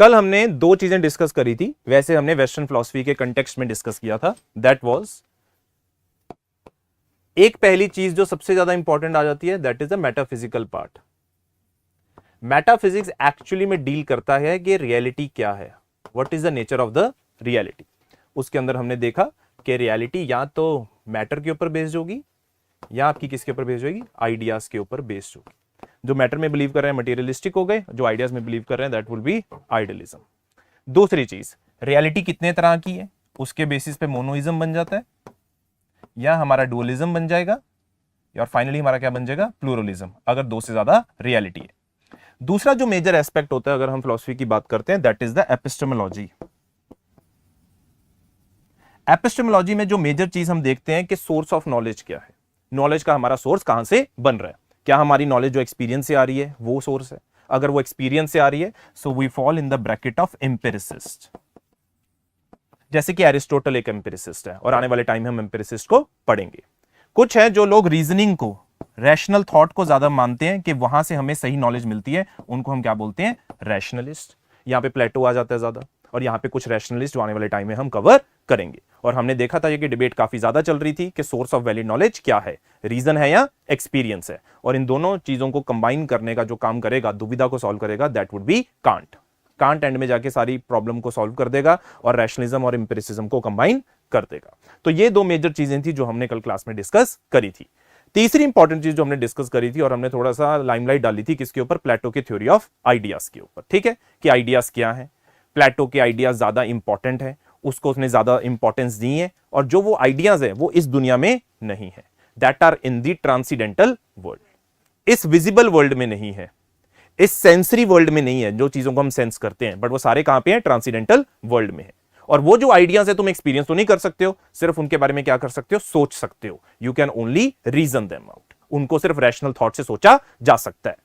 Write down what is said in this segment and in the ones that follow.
कल हमने दो चीजें डिस्कस करी थी, वैसे हमने वेस्टर्न फिलॉसफी के कंटेक्स्ट में डिस्कस किया था। दैट वाज, एक पहली चीज जो सबसे ज्यादा इंपॉर्टेंट आ जाती है, that is the metaphysical part. Metaphysics actually में डील करता है कि रियलिटी क्या है, what is the nature of the reality. उसके अंदर हमने देखा कि रियलिटी या तो मैटर के ऊपर बेस्ड होगी या आपकी किसके ऊपर बेस्ड होगी, आइडियाज के ऊपर बेस्ड होगी। जो मैटर में बिलीव कर रहे हैं मटेरियलिस्टिक हो गए, जो आइडियाज में बिलीव कर रहे हैं दैट विल बी आइडियलिज्म। दूसरी चीज, रियलिटी कितने तरह की है, उसके बेसिस पे मोनोइज्म बन जाता है या हमारा डुअलिज्म बन जाएगा, और फाइनली हमारा क्या बन जाएगा, प्लूरलिज्म, अगर दो से ज्यादा रियलिटी है। दूसरा जो मेजर एस्पेक्ट होता है अगर हम फिलॉसफी की बात करते हैं, that is the epistemology. Epistemology में जो मेजर चीज हम देखते हैं कि सोर्स ऑफ नॉलेज क्या है, नॉलेज का हमारा सोर्स कहां से बन रहा है। क्या हमारी नॉलेज जो एक्सपीरियंस से आ रही है वो सोर्स है, अगर वो एक्सपीरियंस से आ रही है so we fall in the bracket of empiricist. जैसे कि एरिस्टोटल एक एम्पिरिसिस्ट है और आने वाले टाइम में हम एम्पिरिसिस्ट को पढ़ेंगे। कुछ है जो लोग रीजनिंग को, रैशनल थॉट को ज्यादा मानते हैं कि वहां से हमें सही नॉलेज मिलती है, उनको हम क्या बोलते हैं, रैशनलिस्ट। यहां पे प्लेटो आ जाता है ज्यादा, और यहां पे कुछ रैशनलिस्ट जो आने वाले टाइम में हम कवर करेंगे। और हमने देखा था ये कि डिबेट काफी ज्यादा चल रही थी कि सोर्स ऑफ वैलिड नॉलेज क्या है, रीजन है या एक्सपीरियंस है। और इन दोनों चीजों को कंबाइन करने का जो काम करेगा, दुविधा को सॉल्व करेगा, that would be can't. Can't and में जाके सारी प्रॉब्लम को सॉल्व कर देगा और रैशनलिज्म और एम्पिरिसिज्म को कंबाइन कर देगा। तो ये दो मेजर चीजें थी जो हमने कल क्लास में डिस्कस करी थी। तीसरी इंपॉर्टेंट चीज जो हमने डिस्कस करी थी और हमने थोड़ा सा लाइमलाइट डाली थी किसके ऊपर, प्लेटो की थ्योरी ऑफ आइडियाज के ऊपर। ठीक है, कि आइडियाज क्या है, प्लेटो के आइडियाज ज्यादा इंपॉर्टेंट है, उसको उसने ज्यादा इंपॉर्टेंस दी है, और जो वो आइडियाज है वो इस दुनिया में नहीं है, that are in the transcendental world, इस विजिबल वर्ल्ड में नहीं है, इस सेंसरी वर्ल्ड में नहीं है, जो चीजों को हम सेंस करते हैं, बट वो सारे कहां पे हैं, ट्रांसीडेंटल वर्ल्ड में है। और वो जो आइडियाज है तुम एक्सपीरियंस तो नहीं कर सकते हो, सिर्फ उनके बारे में क्या कर सकते हो, सोच सकते हो। You can only reason them out, उनको सिर्फ रैशनल थॉट से सोचा जा सकता है।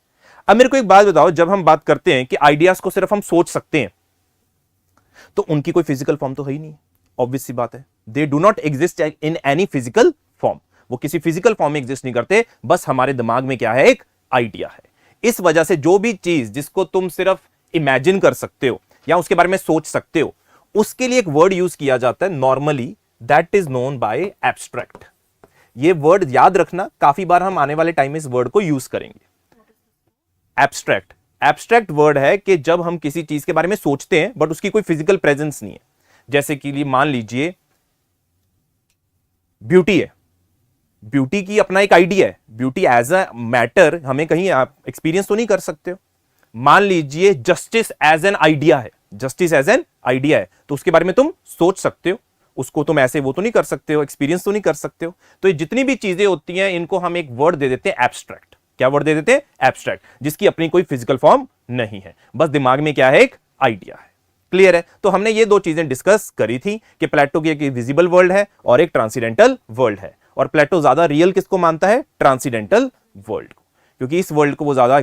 अब मेरे को एक बात बताओ, जब हम बात करते हैं कि आइडियाज को सिर्फ हम सोच सकते हैं, तो उनकी कोई फिजिकल फॉर्म तो है ही नहीं, ऑब्वियस सी बात है। They do not exist in any physical form, वो किसी फिजिकल फॉर्म में एग्जिस्ट नहीं करते, बस हमारे दिमाग में क्या है, एक आइडिया है। इस वजह से जो भी चीज जिसको तुम सिर्फ इमेजिन कर सकते हो या उसके बारे में सोच सकते हो, उसके लिए एक वर्ड यूज किया जाता है normally, that is known by abstract. ये वर्ड याद रखना, काफी बार हम आने वाले टाइम में इस वर्ड को यूज करेंगे। एब्स्ट्रैक्ट, एब्स्ट्रैक्ट वर्ड है कि जब हम किसी चीज के बारे में सोचते हैं बट उसकी कोई फिजिकल प्रेजेंस नहीं है। जैसे कि लिए मान लीजिए ब्यूटी है, ब्यूटी की अपना एक आइडिया है, ब्यूटी एज अ मैटर हमें कहीं आप एक्सपीरियंस तो नहीं कर सकते हो। मान लीजिए जस्टिस एज एन आइडिया है, जस्टिस एज एन आइडिया है, तो उसके बारे में तुम सोच सकते हो, उसको तुम ऐसे वो तो नहीं कर सकते हो, एक्सपीरियंस तो नहीं कर सकते हो। तो ये जितनी भी चीजें होती हैं इनको हम एक वर्ड दे देते हैं एब्स्ट्रैक्ट। क्या वर्ड दे देते हैं, एब्स्ट्रैक्ट, जिसकी अपनी कोई फिजिकल फॉर्म नहीं है, बस दिमाग में क्या है, एक आइडिया है। क्लियर है? तो हमने ये दो चीजें डिस्कस करी थी कि प्लेटो की एक विजिबल वर्ल्ड है और एक ट्रांसीडेंटल वर्ल्ड है, और प्लेटो ज्यादा रियल किसको मानता है, ट्रांसीडेंटल वर्ल्ड को, क्योंकि इस वर्ल्ड को वो ज्यादा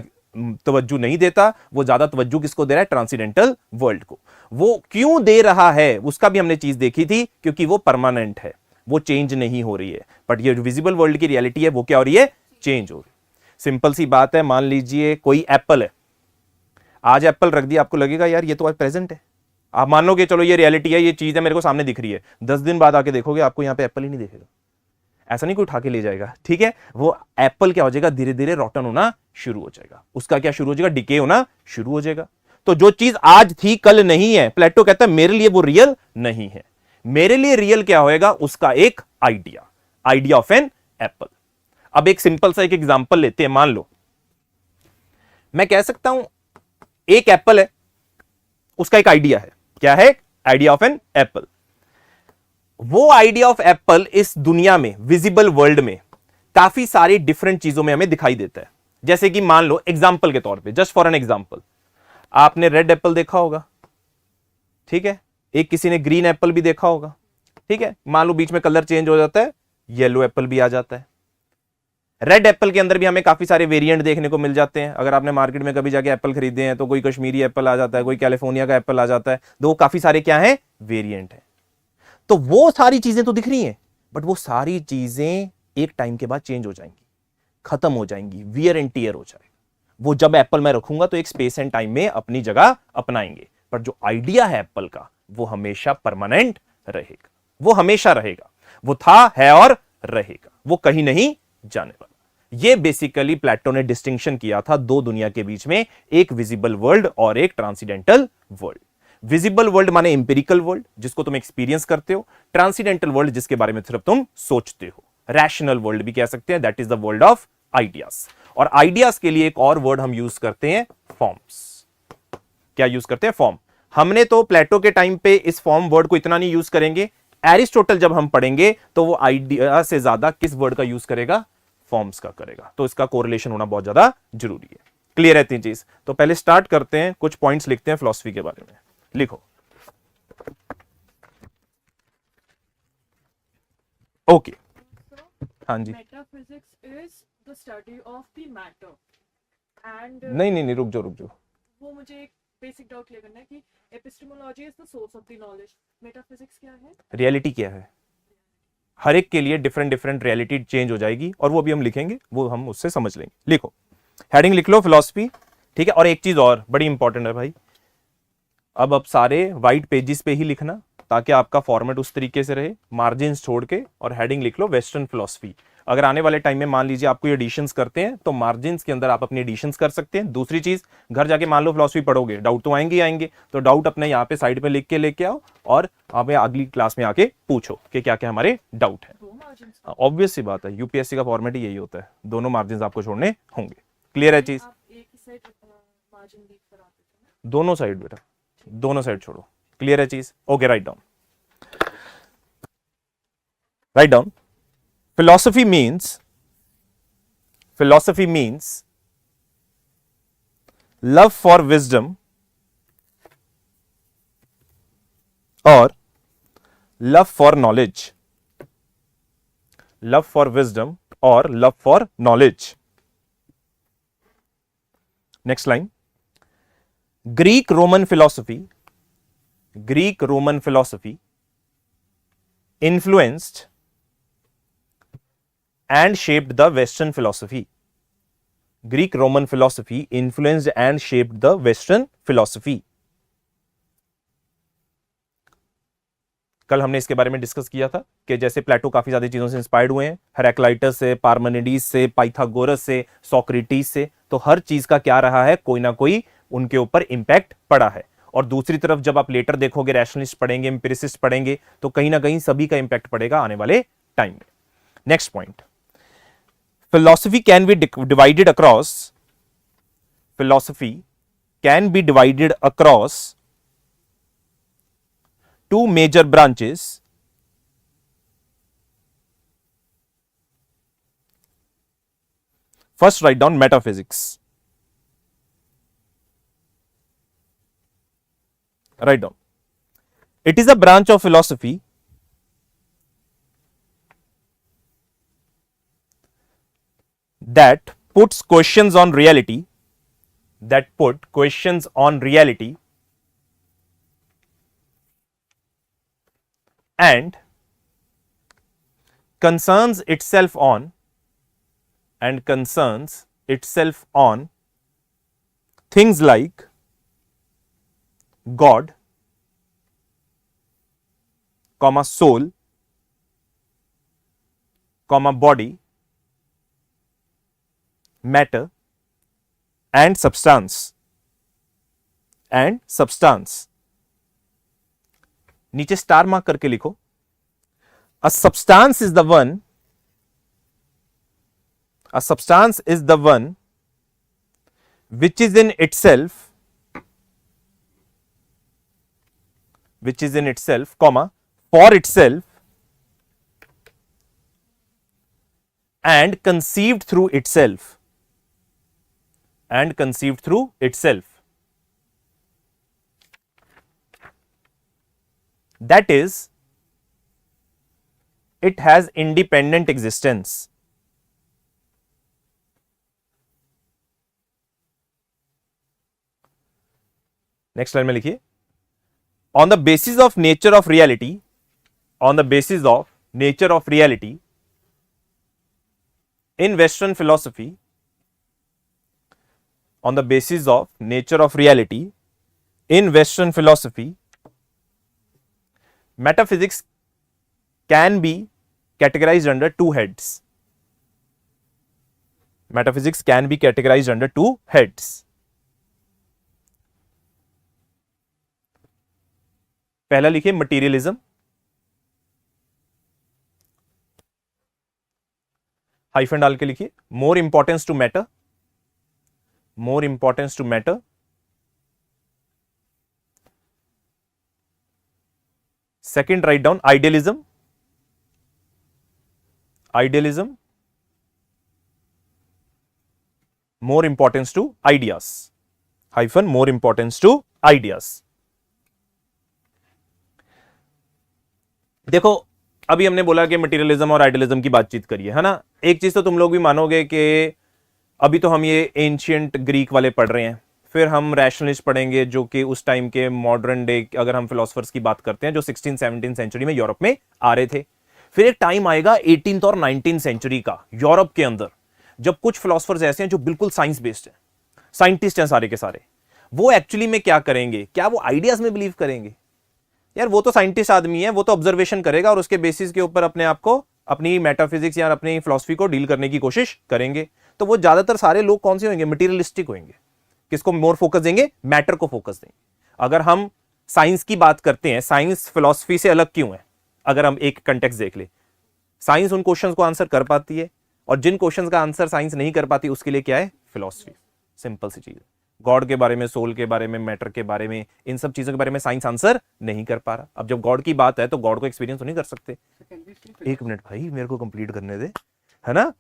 तवज्जो नहीं देता, वो ज्यादा तवज्जो किसको दे रहा है, ट्रांसीडेंटल वर्ल्ड को। वो क्यों दे रहा है उसका भी हमने चीज देखी थी, क्योंकि वो परमानेंट है, वो चेंज नहीं हो रही है। बट ये जो विजिबल वर्ल्ड की रियलिटी है वो क्या हो रही है, चेंज हो रही है। सिंपल सी बात है, मान लीजिए कोई एप्पल है, आज एप्पल रख दिया, आपको लगेगा यार ये तो आज प्रेजेंट है, आप मान लोगे चलो ये रियलिटी है, ये चीज है मेरे को सामने दिख रही है। 10 दिन बाद आके देखोगे आपको यहां पे एप्पल ही नहीं दिखेगा, ऐसा नहीं कोई उठा के ले जाएगा। ठीक है, वो एप्पल क्या हो जाएगा, धीरे धीरे रॉटन होना शुरू हो जाएगा, उसका क्या शुरू हो जाएगा, डिके होना शुरू हो जाएगा। तो जो चीज आज थी कल नहीं है, प्लेटो कहता है मेरे लिए वो रियल नहीं है। मेरे लिए रियल क्या होएगा, उसका एक idea, idea of an apple. अब एक सिंपल सा एक एग्जांपल लेते हैं। मान लो मैं कह सकता हूं एक एप्पल है, उसका एक आइडिया है, क्या है, आइडिया ऑफ एन एप्पल। वो आइडिया ऑफ एप्पल इस दुनिया में, विजिबल वर्ल्ड में काफी सारी डिफरेंट चीजों में हमें दिखाई देता है। जैसे कि मान लो एग्जांपल के तौर पे, जस्ट फॉर एन एग्जांपल, आपने रेड एप्पल देखा होगा, ठीक है, एक किसी ने ग्रीन एप्पल भी देखा होगा, ठीक है। मान लो बीच में कलर चेंज हो जाता है, येलो एप्पल भी आ जाता है। रेड एप्पल के अंदर भी हमें काफी सारे वेरिएंट देखने को मिल जाते हैं। अगर आपने मार्केट में कभी जाके एप्पल खरीदे हैं तो कोई कश्मीरी एप्पल आ जाता है, कोई कैलिफोर्निया का एप्पल आ जाता है, तो वो काफी सारे क्या है, वेरिएंट है। तो वो सारी चीजें तो दिख रही हैं, बट वो सारी चीजें एक टाइम के बाद चेंज हो जाएंगी, खत्म हो जाएंगी, वियर एंड टियर हो जाएगा। वो जब एप्पल मैं रखूंगा तो एक स्पेस एंड टाइम में अपनी जगह अपनाएंगे, पर जो आइडिया है एप्पल का वो हमेशा परमानेंट रहेगा, वो हमेशा रहेगा, वो था, है और रहेगा, वो कहीं नहीं जाने वाला। ये बेसिकली प्लेटो ने डिस्टिंक्शन किया था दो दुनिया के बीच में, एक विजिबल वर्ल्ड और एक ट्रांसीडेंटल वर्ल्ड। विजिबल वर्ल्ड माने इंपेरिकल वर्ल्ड जिसको तुम एक्सपीरियंस करते हो, ट्रांसीडेंटल वर्ल्ड जिसके बारे में सिर्फ तुम सोचते हो, रैशनल वर्ल्ड भी कह सकते हैं, that is the world of ideas. और आइडियाज के लिए एक और वर्ड हम यूज करते हैं, फॉर्म्स। क्या यूज करते हैं? फॉर्म। हमने तो प्लेटो के टाइम पे इस फॉर्म वर्ड को इतना नहीं यूज करेंगे, एरिस्टोटल जब हम पढ़ेंगे तो वो आइडिया से ज्यादा किस वर्ड का यूज करेगा? फॉर्म्स का करेगा। तो इसका कोरिलेशन होना बहुत ज्यादा जरूरी है। क्लियर है तीन चीज? तो पहले स्टार्ट करते हैं, कुछ पॉइंट्स लिखते हैं फिलॉसफी के बारे में। लिखो। ओके हाँ जी। Metaphysics is the study of the matter and नहीं रुक जाओ। वो मुझे एक बेसिक डाउट क्लियर करना है कि epistemology is the source of the knowledge, metaphysics क्या है? रियलिटी क्या है? हर एक के लिए डिफरेंट रियलिटी चेंज हो जाएगी और वो भी हम लिखेंगे, वो हम उससे समझ लेंगे। लिखो, हेडिंग लिख लो फिलॉसफी, ठीक है। और एक चीज और बड़ी इंपॉर्टेंट है भाई, अब सारे व्हाइट पेजेस पे ही लिखना ताकि आपका फॉर्मेट उस तरीके से रहे, मार्जिन छोड़ के, और हेडिंग लिख लो वेस्टर्न फिलॉसफी। अगर आने वाले टाइम में मान लीजिए आपको एडिशंस करते हैं तो मार्जिन के अंदर आप अपनी एडिशंस कर सकते हैं। दूसरी चीज, घर जाके मान लो फिलॉसफी पढ़ोगे, डाउट तो आएंगे, तो डाउट अपने यहाँ पे साइड पे लिख के लेके आओ और आप अगली क्लास में आके पूछो कि क्या क्या हमारे डाउट है। ऑब्वियस सी बात है, यूपीएससी का फॉर्मेट ही यही होता है, दोनों मार्जिन आपको छोड़ने होंगे। क्लियर है चीज? दोनों साइड बेटा, दोनों साइड छोड़ो। क्लियर है चीज? Okay, write down. philosophy means love for wisdom or love for knowledge. Love for wisdom or love for knowledge. Next line. Greek Roman philosophy influenced and shaped the Western philosophy. Greek Roman philosophy influenced and shaped the Western philosophy. कल हमने इसके बारे में discuss किया था कि जैसे प्लेटो काफी ज्यादा चीजों से इंस्पायर्ड हुए हैं, हेराक्लाइटस से, पार्मेनिडीज से, पाइथागोरस से, सोक्रेटिस से, तो हर चीज का क्या रहा है, कोई ना कोई उनके ऊपर इंपैक्ट पड़ा है। और दूसरी तरफ जब आप लेटर देखोगे, रैशनलिस्ट पढ़ेंगे, एम्पिरिसिस्ट पढ़ेंगे, तो कहीं ना कहीं सभी का इंपैक्ट पड़ेगा आने वाले टाइम में। Next point, philosophy can be divided across two major branches. First, write down metaphysics. Write down. It is a branch of philosophy that puts questions on reality, and concerns itself on things like God, soul, body, matter and substance. नीचे star mark करके लिखो, a substance is the one which is in itself, for itself and conceived through itself. That is, it has independent existence. Next line में लिखिए, on the basis of nature of reality, in Western philosophy, on the basis of nature of reality, in Western philosophy, metaphysics can be categorized under two heads. Metaphysics can be categorized under two heads. पहला लिखिए materialism, hyphen डाल के लिखिए more importance to matter, more importance to matter. Second, write down idealism, idealism, more importance to ideas, hyphen more importance to ideas. देखो अभी हमने बोला कि मटेरियलिज्म और आइडियलिज्म की बातचीत करिए, है ना. एक चीज तो तुम लोग भी मानोगे कि अभी तो हम ये एंशियंट ग्रीक वाले पढ़ रहे हैं, फिर हम रैशनलिस्ट पढ़ेंगे जो कि उस टाइम के मॉडर्न डे अगर हम फिलोसफर्स की बात करते हैं जो 16-17 सेंचुरी में यूरोप में आ रहे थे. फिर एक टाइम आएगा 18th और 19th सेंचुरी का यूरोप के अंदर, जब कुछ फिलोसफर्स ऐसे हैं जो बिल्कुल साइंस बेस्ड हैं, साइंटिस्ट हैं सारे के सारे. वो एक्चुअली में क्या करेंगे, क्या वो आइडियाज में बिलीव करेंगे? यार वो तो साइंटिस्ट आदमी है, वो तो ऑब्जर्वेशन करेगा और उसके बेसिस के ऊपर अपने आप को, अपनी मेटाफिजिक्स या अपनी फिलॉसफी को डील करने की कोशिश करेंगे. तो वो ज्यादातर सारे लोग कौन से होंगे? मटीरियलिस्टिक होंगे. किसको मोर फोकस देंगे? मैटर को फोकस देंगे. अगर हम साइंस की बात करते हैं, साइंस फिलॉसफी से अलग क्यों है? अगर हम एक कंटेक्स्ट देख ले, साइंस उन क्वेश्चंस को आंसर कर पाती है और जिन क्वेश्चंस का आंसर साइंस नहीं कर पाती उसके लिए क्या है? फिलॉसफी. सिंपल सी चीज है. गॉड के बारे में, सोल के बारे में, मैटर के बारे में, इन सब चीजों के बारे में साइंस आंसर नहीं कर पा रहा. अब जब गॉड की बात है तो गॉड को एक्सपीरियंस तो नहीं कर सकते. एक मिनट भाई, मेरे को कंप्लीट करने दे, है ना.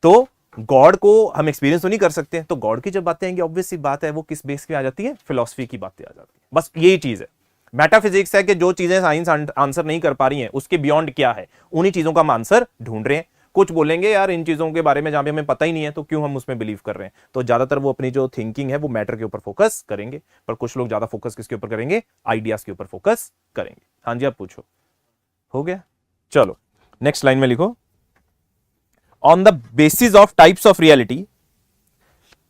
तो गॉड को हम एक्सपीरियंस तो नहीं कर सकते. तो गॉड की जब बातें आएंगी, ऑब्वियस सी बात है वो किस बेस पे आ जाती है? फिलॉसफी की बातें आ जाती है. बस यही चीज है. मेटाफिजिक्स है कि जो चीजें साइंस आंसर नहीं कर पा रही हैं उसके बियॉन्ड क्या है, उन्हीं चीजों का हम आंसर ढूंढ रहे हैं. कुछ बोलेंगे यार इन चीजों के बारे में जहां पे हमें पता ही नहीं है तो क्यों हम उसमें बिलीव कर रहे हैं. तो ज्यादातर वो अपनी जो थिंकिंग है वो मैटर के ऊपर फोकस करेंगे, पर कुछ लोग ज्यादा फोकस किसके ऊपर करेंगे? आइडियाज के ऊपर फोकस करेंगे. हाँ जी, आप पूछो. हो गया? चलो नेक्स्ट लाइन में लिखो. On the basis of types of reality,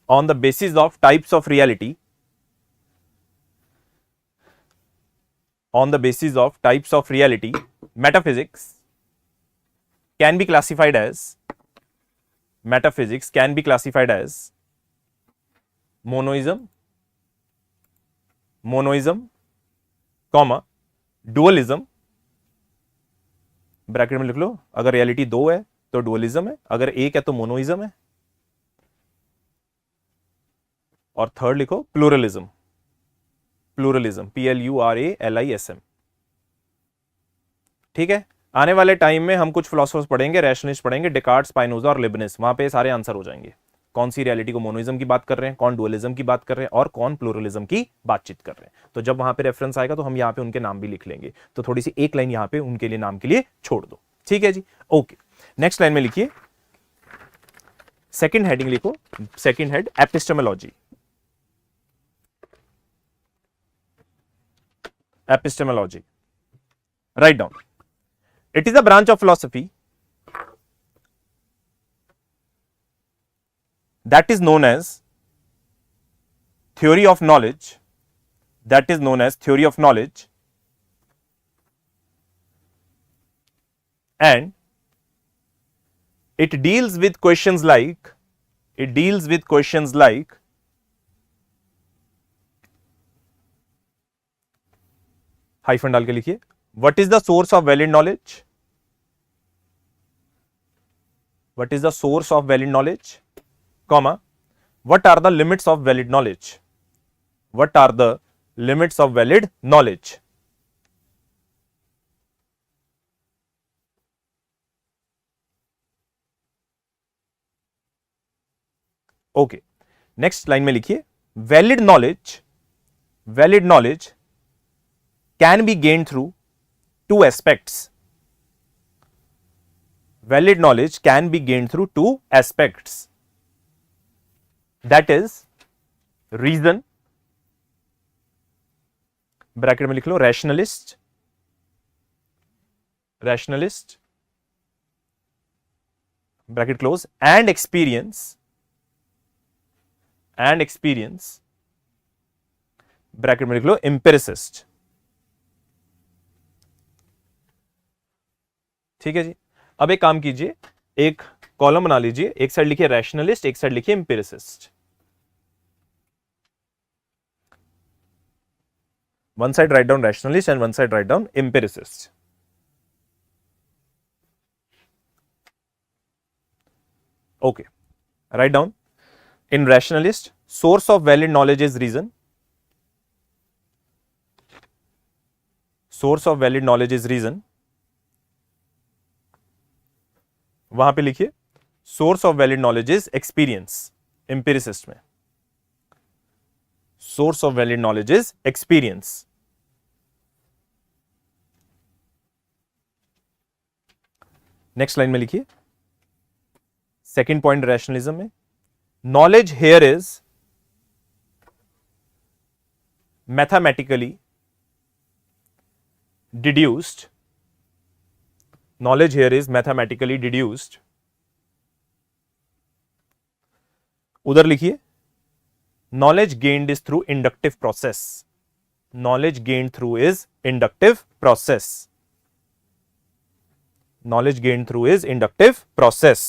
on the basis of types of reality, on the basis of types of reality, metaphysics can be classified as, metaphysics can be classified as monoism, monoism, comma, dualism. Bracket में लिख लो, अगर reality दो है तो dualism है, अगर एक है तो मोनोइज्म है, और थर्ड लिखो प्लूरलिज्म, प्लूरलिज्म, PLURALISM. ठीक है. आने वाले टाइम में हम कुछ फिलोसफर्स पढ़ेंगे, रैशनलिस्ट पढ़ेंगे, डेकार्ट्स, स्पाइनोजा और लिबनिस. वहां पे सारे आंसर हो जाएंगे. कौन सी रियलिटी को मोनोइज्म की बात कर रहे हैं, कौन डुअलिज्म की बात कर रहे हैं और कौन प्लूरलिज्म की बातचीत कर रहे हैं. तो जब वहां पे रेफरेंस आएगा तो हम यहां पे उनके नाम भी लिख लेंगे. तो थोड़ी सी एक लाइन यहां पे उनके लिए नाम के लिए छोड़ दो. ठीक है जी, ओके. नेक्स्ट लाइन में लिखिए, सेकंड हेडिंग लिखो, second head epistemology. Epistemology, write down. It is a branch of philosophy that is known as theory of knowledge, that is known as theory of knowledge, and it deals with questions like, it deals with questions like hyphen डाल के लिखिए, what is the source of valid knowledge, what is the source of valid knowledge, comma, what are the limits of valid knowledge, what are the limits of valid knowledge. Okay. Next line में लिखिए, valid knowledge, valid knowledge can be gain through two aspects, valid knowledge can be gain through two aspects. That is reason, bracket में लिख लो rationalist, rationalist, bracket close, and experience, and experience, bracket में लिख लो एम्पिरिसिस्ट। ठीक है जी। अब एक काम कीजिए, एक कॉलम बना लीजिए, एक साइड लिखिए रैशनलिस्ट, एक साइड लिखिए empiricist. One side write down rationalist and one side write down empiricist. Okay, write down in rationalist, source of valid knowledge is reason. Source of valid knowledge is reason. वहां पे लिखिए source of valid knowledge is experience. empiricist में source of valid knowledge is experience. Next line में लिखिए second point rationalism में, knowledge here is mathematically deduced. Knowledge here is mathematically deduced. उधर लिखिए knowledge gained is through inductive process. Knowledge gained through is inductive process. knowledge gained through is inductive process.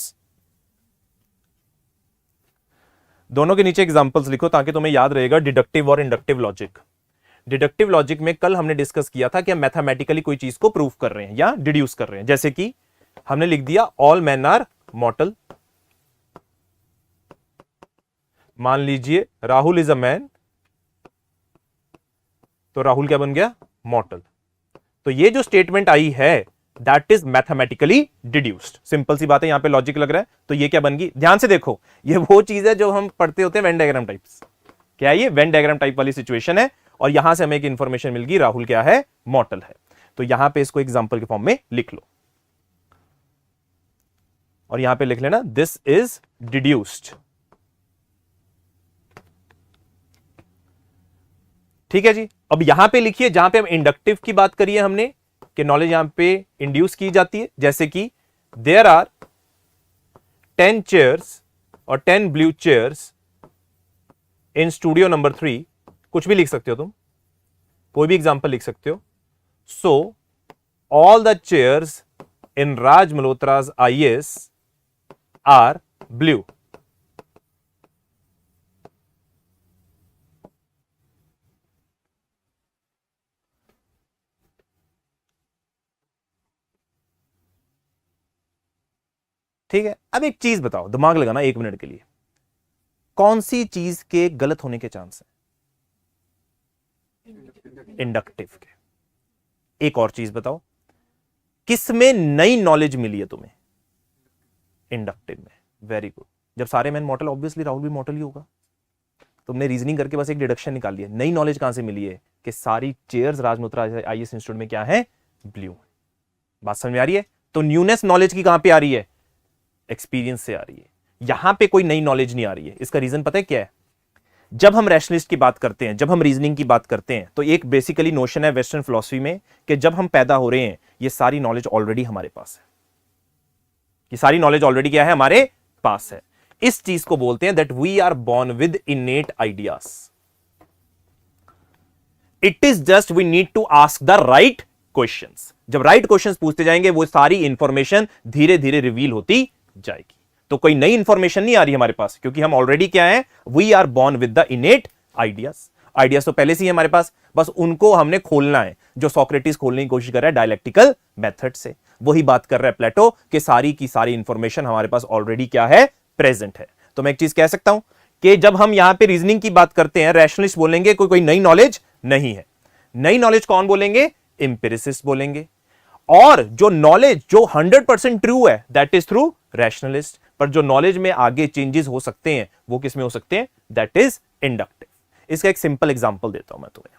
दोनों के नीचे examples लिखो ताकि तुम्हें याद रहेगा डिडक्टिव और इंडक्टिव लॉजिक। डिडक्टिव लॉजिक में कल हमने डिस्कस किया था कि हम मैथमेटिकली कोई चीज को प्रूव कर रहे हैं या डिड्यूस कर रहे हैं, जैसे कि हमने लिख दिया ऑल मैन आर मॉर्टल। मान लीजिए राहुल इज अ मैन, तो राहुल क्या बन गया? मॉर्टल। तो ये जो स्टेटमेंट आई है that is mathematically deduced. Simple सी बात है, यहां पे लॉजिक लग रहा है, तो ये क्या बन गई? ध्यान से देखो, ये वो चीज है जो हम पढ़ते होते हैं वेन डायग्राम टाइप्स। क्या है ये? वेन डायग्राम टाइप वाली सिचुएशन है, और यहां से हमें एक इंफॉर्मेशन मिल गई राहुल क्या है? मॉर्टल है। तो यहां पे इसको एग्जांपल के फॉर्म में लिख लो, और यहां पे लिख लेना दिस इज डिड्यूस्ड। ठीक है जी। अब यहां पे लिखिए जहां पे हम इंडक्टिव की बात करिए हमने कि नॉलेज यहां पे इंड्यूस की जाती है, जैसे कि देयर आर 10 चेयर्स और 10 blue chairs in studio number 3। कुछ भी लिख सकते हो तुम, कोई भी एग्जांपल लिख सकते हो। So all the chairs in Raj Malhotra's IAS are blue. ठीक है। अब एक चीज बताओ, दिमाग लगाना 1 मिनट के लिए, कौन सी चीज के गलत होने के चांस है? इंडक्टिव के। एक और चीज बताओ, किसमें नई नॉलेज मिली है तुम्हें? इंडक्टिव में। Very good. जब सारे मैन मॉर्टल, ऑब्वियसली राहुल भी मॉर्टल ही होगा। तुमने रीजनिंग करके बस एक डिडक्शन निकाल लिया। नई नॉलेज कहां से मिली है? कि सारी चेयर्स राज मल्होत्रा IAS इंस्टीट्यूट में क्या है? ब्लू। बात समझ में आ रही है? तो न्यूनेस नॉलेज की कहां पे आ रही है? एक्सपीरियंस से आ रही है। यहां पे कोई नई नॉलेज नहीं आ रही है। इसका रीजन पता है क्या है? जब हम रैशनलिस्ट की बात करते हैं, जब हम रीजनिंग की बात करते हैं, तो एक बेसिकली नोशन है वेस्टर्न फिलॉसफी में कि जब हम पैदा हो रहे हैं ये सारी नॉलेज ऑलरेडी हमारे पास है। ये सारी नॉलेज ऑलरेडी क्या है? हमारे पास है। इस चीज को बोलते हैं that we are born with innate ideas. It is just we need to ask the right questions. जब राइट क्वेश्चंस पूछते जाएंगे वो सारी इंफॉर्मेशन धीरे धीरे रिवील होती जाएगी। तो कोई नई इंफॉर्मेशन नहीं आ रही हमारे पास, क्योंकि हम ऑलरेडी क्या है? We are born with the innate ideas. Ideas तो पहले से ही हमारे पास, बस उनको हमने खोलना है, जो सोक्रेटिस खोलने की कोशिश कर रहा है डायलेक्टिकल मेथड से। वही बात कर रहा है प्लेटो कि सारी की सारी इंफॉर्मेशन हमारे पास ऑलरेडी क्या है? प्रेजेंट है। तो मैं एक चीज कह सकता हूं कि जब हम यहां पे रीजनिंग की बात करते हैं, रैशनलिस्ट बोलेंगे कोई नई नॉलेज नहीं है। नई नॉलेज कौन बोलेंगे? एम्पिरिसिस्ट बोलेंगे। और जो नॉलेज जो 100% ट्रू है दैट इज थ्रू रैशनलिस्ट। पर जो नॉलेज में आगे चेंजेस हो सकते हैं वो किस में हो सकते हैं? That is inductive. इसका एक सिंपल एग्जांपल देता हूं मैं तुम्हें।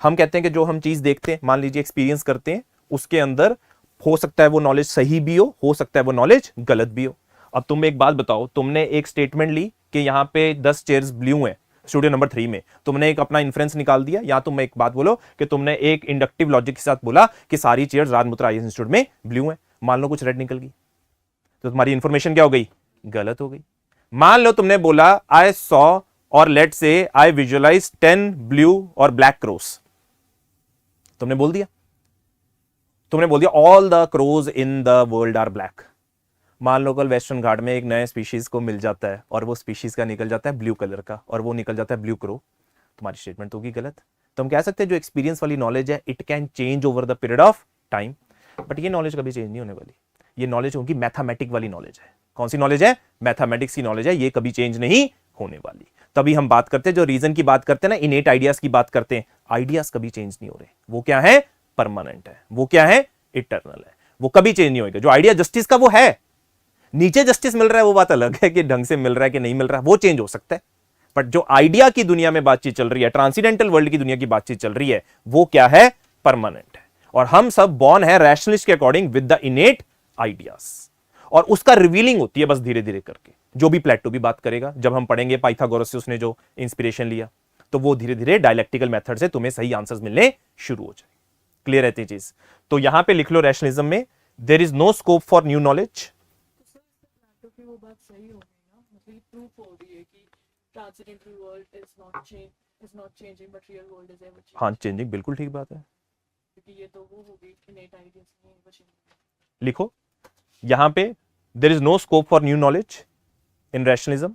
हम कहते हैं कि जो हम चीज देखते हैं, मान लीजिए एक्सपीरियंस करते हैं, उसके अंदर हो सकता है वो नॉलेज सही भी हो सकता है वो नॉलेज गलत भी हो। अब तुम एक बात बताओ, तुमने एक स्टेटमेंट ली कि यहां पे 10 चेयर्स ब्लू हैं स्टूडियो नंबर 3 में, तुमने एक अपना इन्फ्रेंस निकाल दिया, या तुम एक बात बोलो कि तुमने एक इंडक्टिव लॉजिक के साथ बोला कि सारी चेयर्स राज मल्होत्रा IAS इंस्टीट्यूट में ब्लू हैं। मान लो कुछ रेड निकल गई, तो तुम्हारी इंफॉर्मेशन क्या हो गई? गलत हो गई। मान लो तुमने बोला आई सॉ और let say I visualize 10 blue और ब्लैक क्रोस, तुमने बोल दिया all the crows in the world are black. मान लो कल वेस्टर्न घाट में एक नए स्पीशीज को मिल जाता है और वो स्पीशीज का निकल जाता है ब्लू कलर का और वो निकल जाता है ब्लू क्रो, तुम्हारी स्टेटमेंट तो होगी गलत। तो हम कह सकते हैं जो एक्सपीरियंस वाली नॉलेज है it can change over the period of time, but ये नॉलेज कभी चेंज नहीं होने वाली। ये नॉलेज होगी मैथमेटिक वाली नॉलेज है। कौन सी नॉलेज है? मैथमेटिक्स की नॉलेज है, ये कभी चेंज नहीं होने वाली। तभी हम बात करते हैं, जो रीजन की बात करते हैं ना, इनेट आइडियाज की बात करते हैं, आइडियाज कभी चेंज नहीं हो रहे। वो क्या है? परमानेंट है। वो क्या है? इटर्नल है। वो कभी चेंज नहीं होगा। जो आइडिया जस्टिस का वो है, नीचे जस्टिस मिल रहा है वो बात अलग है कि ढंग से मिल रहा है कि नहीं मिल रहा है, वो चेंज हो सकता है। बट जो आइडिया की दुनिया में बातचीत चल रही है, ट्रांसीडेंटल वर्ल्ड की दुनिया की बातचीत चल रही है, वो क्या है? परमानेंट है। और हम सब बॉर्न है रैशनलिस्ट के according with the innate ideas, और उसका रिवीलिंग होती है बस धीरे धीरे करके। जो भी प्लेटो भी बात करेगा, जब हम पढ़ेंगे पाइथागोरस से उसने जो इंस्पिरेशन लिया, तो वो धीरे धीरे डायलेक्टिकल मेथड से तुम्हें सही आंसर्स मिलने शुरू हो जाए। क्लियर रहती चीज? तो यहां पे लिख लो रैशनलिज्म में there is no scope for new knowledge. तो वो बात सही हो गई ना, मतलब प्रूफ हो रही है कि transcendental world is not changing but real world is ever changing. हाँ, चेंजिंग, बिल्कुल ठीक बात है। क्योंकि ये तो वो हो गई इनेट आइडियाज नहीं बची। लिखो यहां पे there is no scope for new knowledge in rationalism,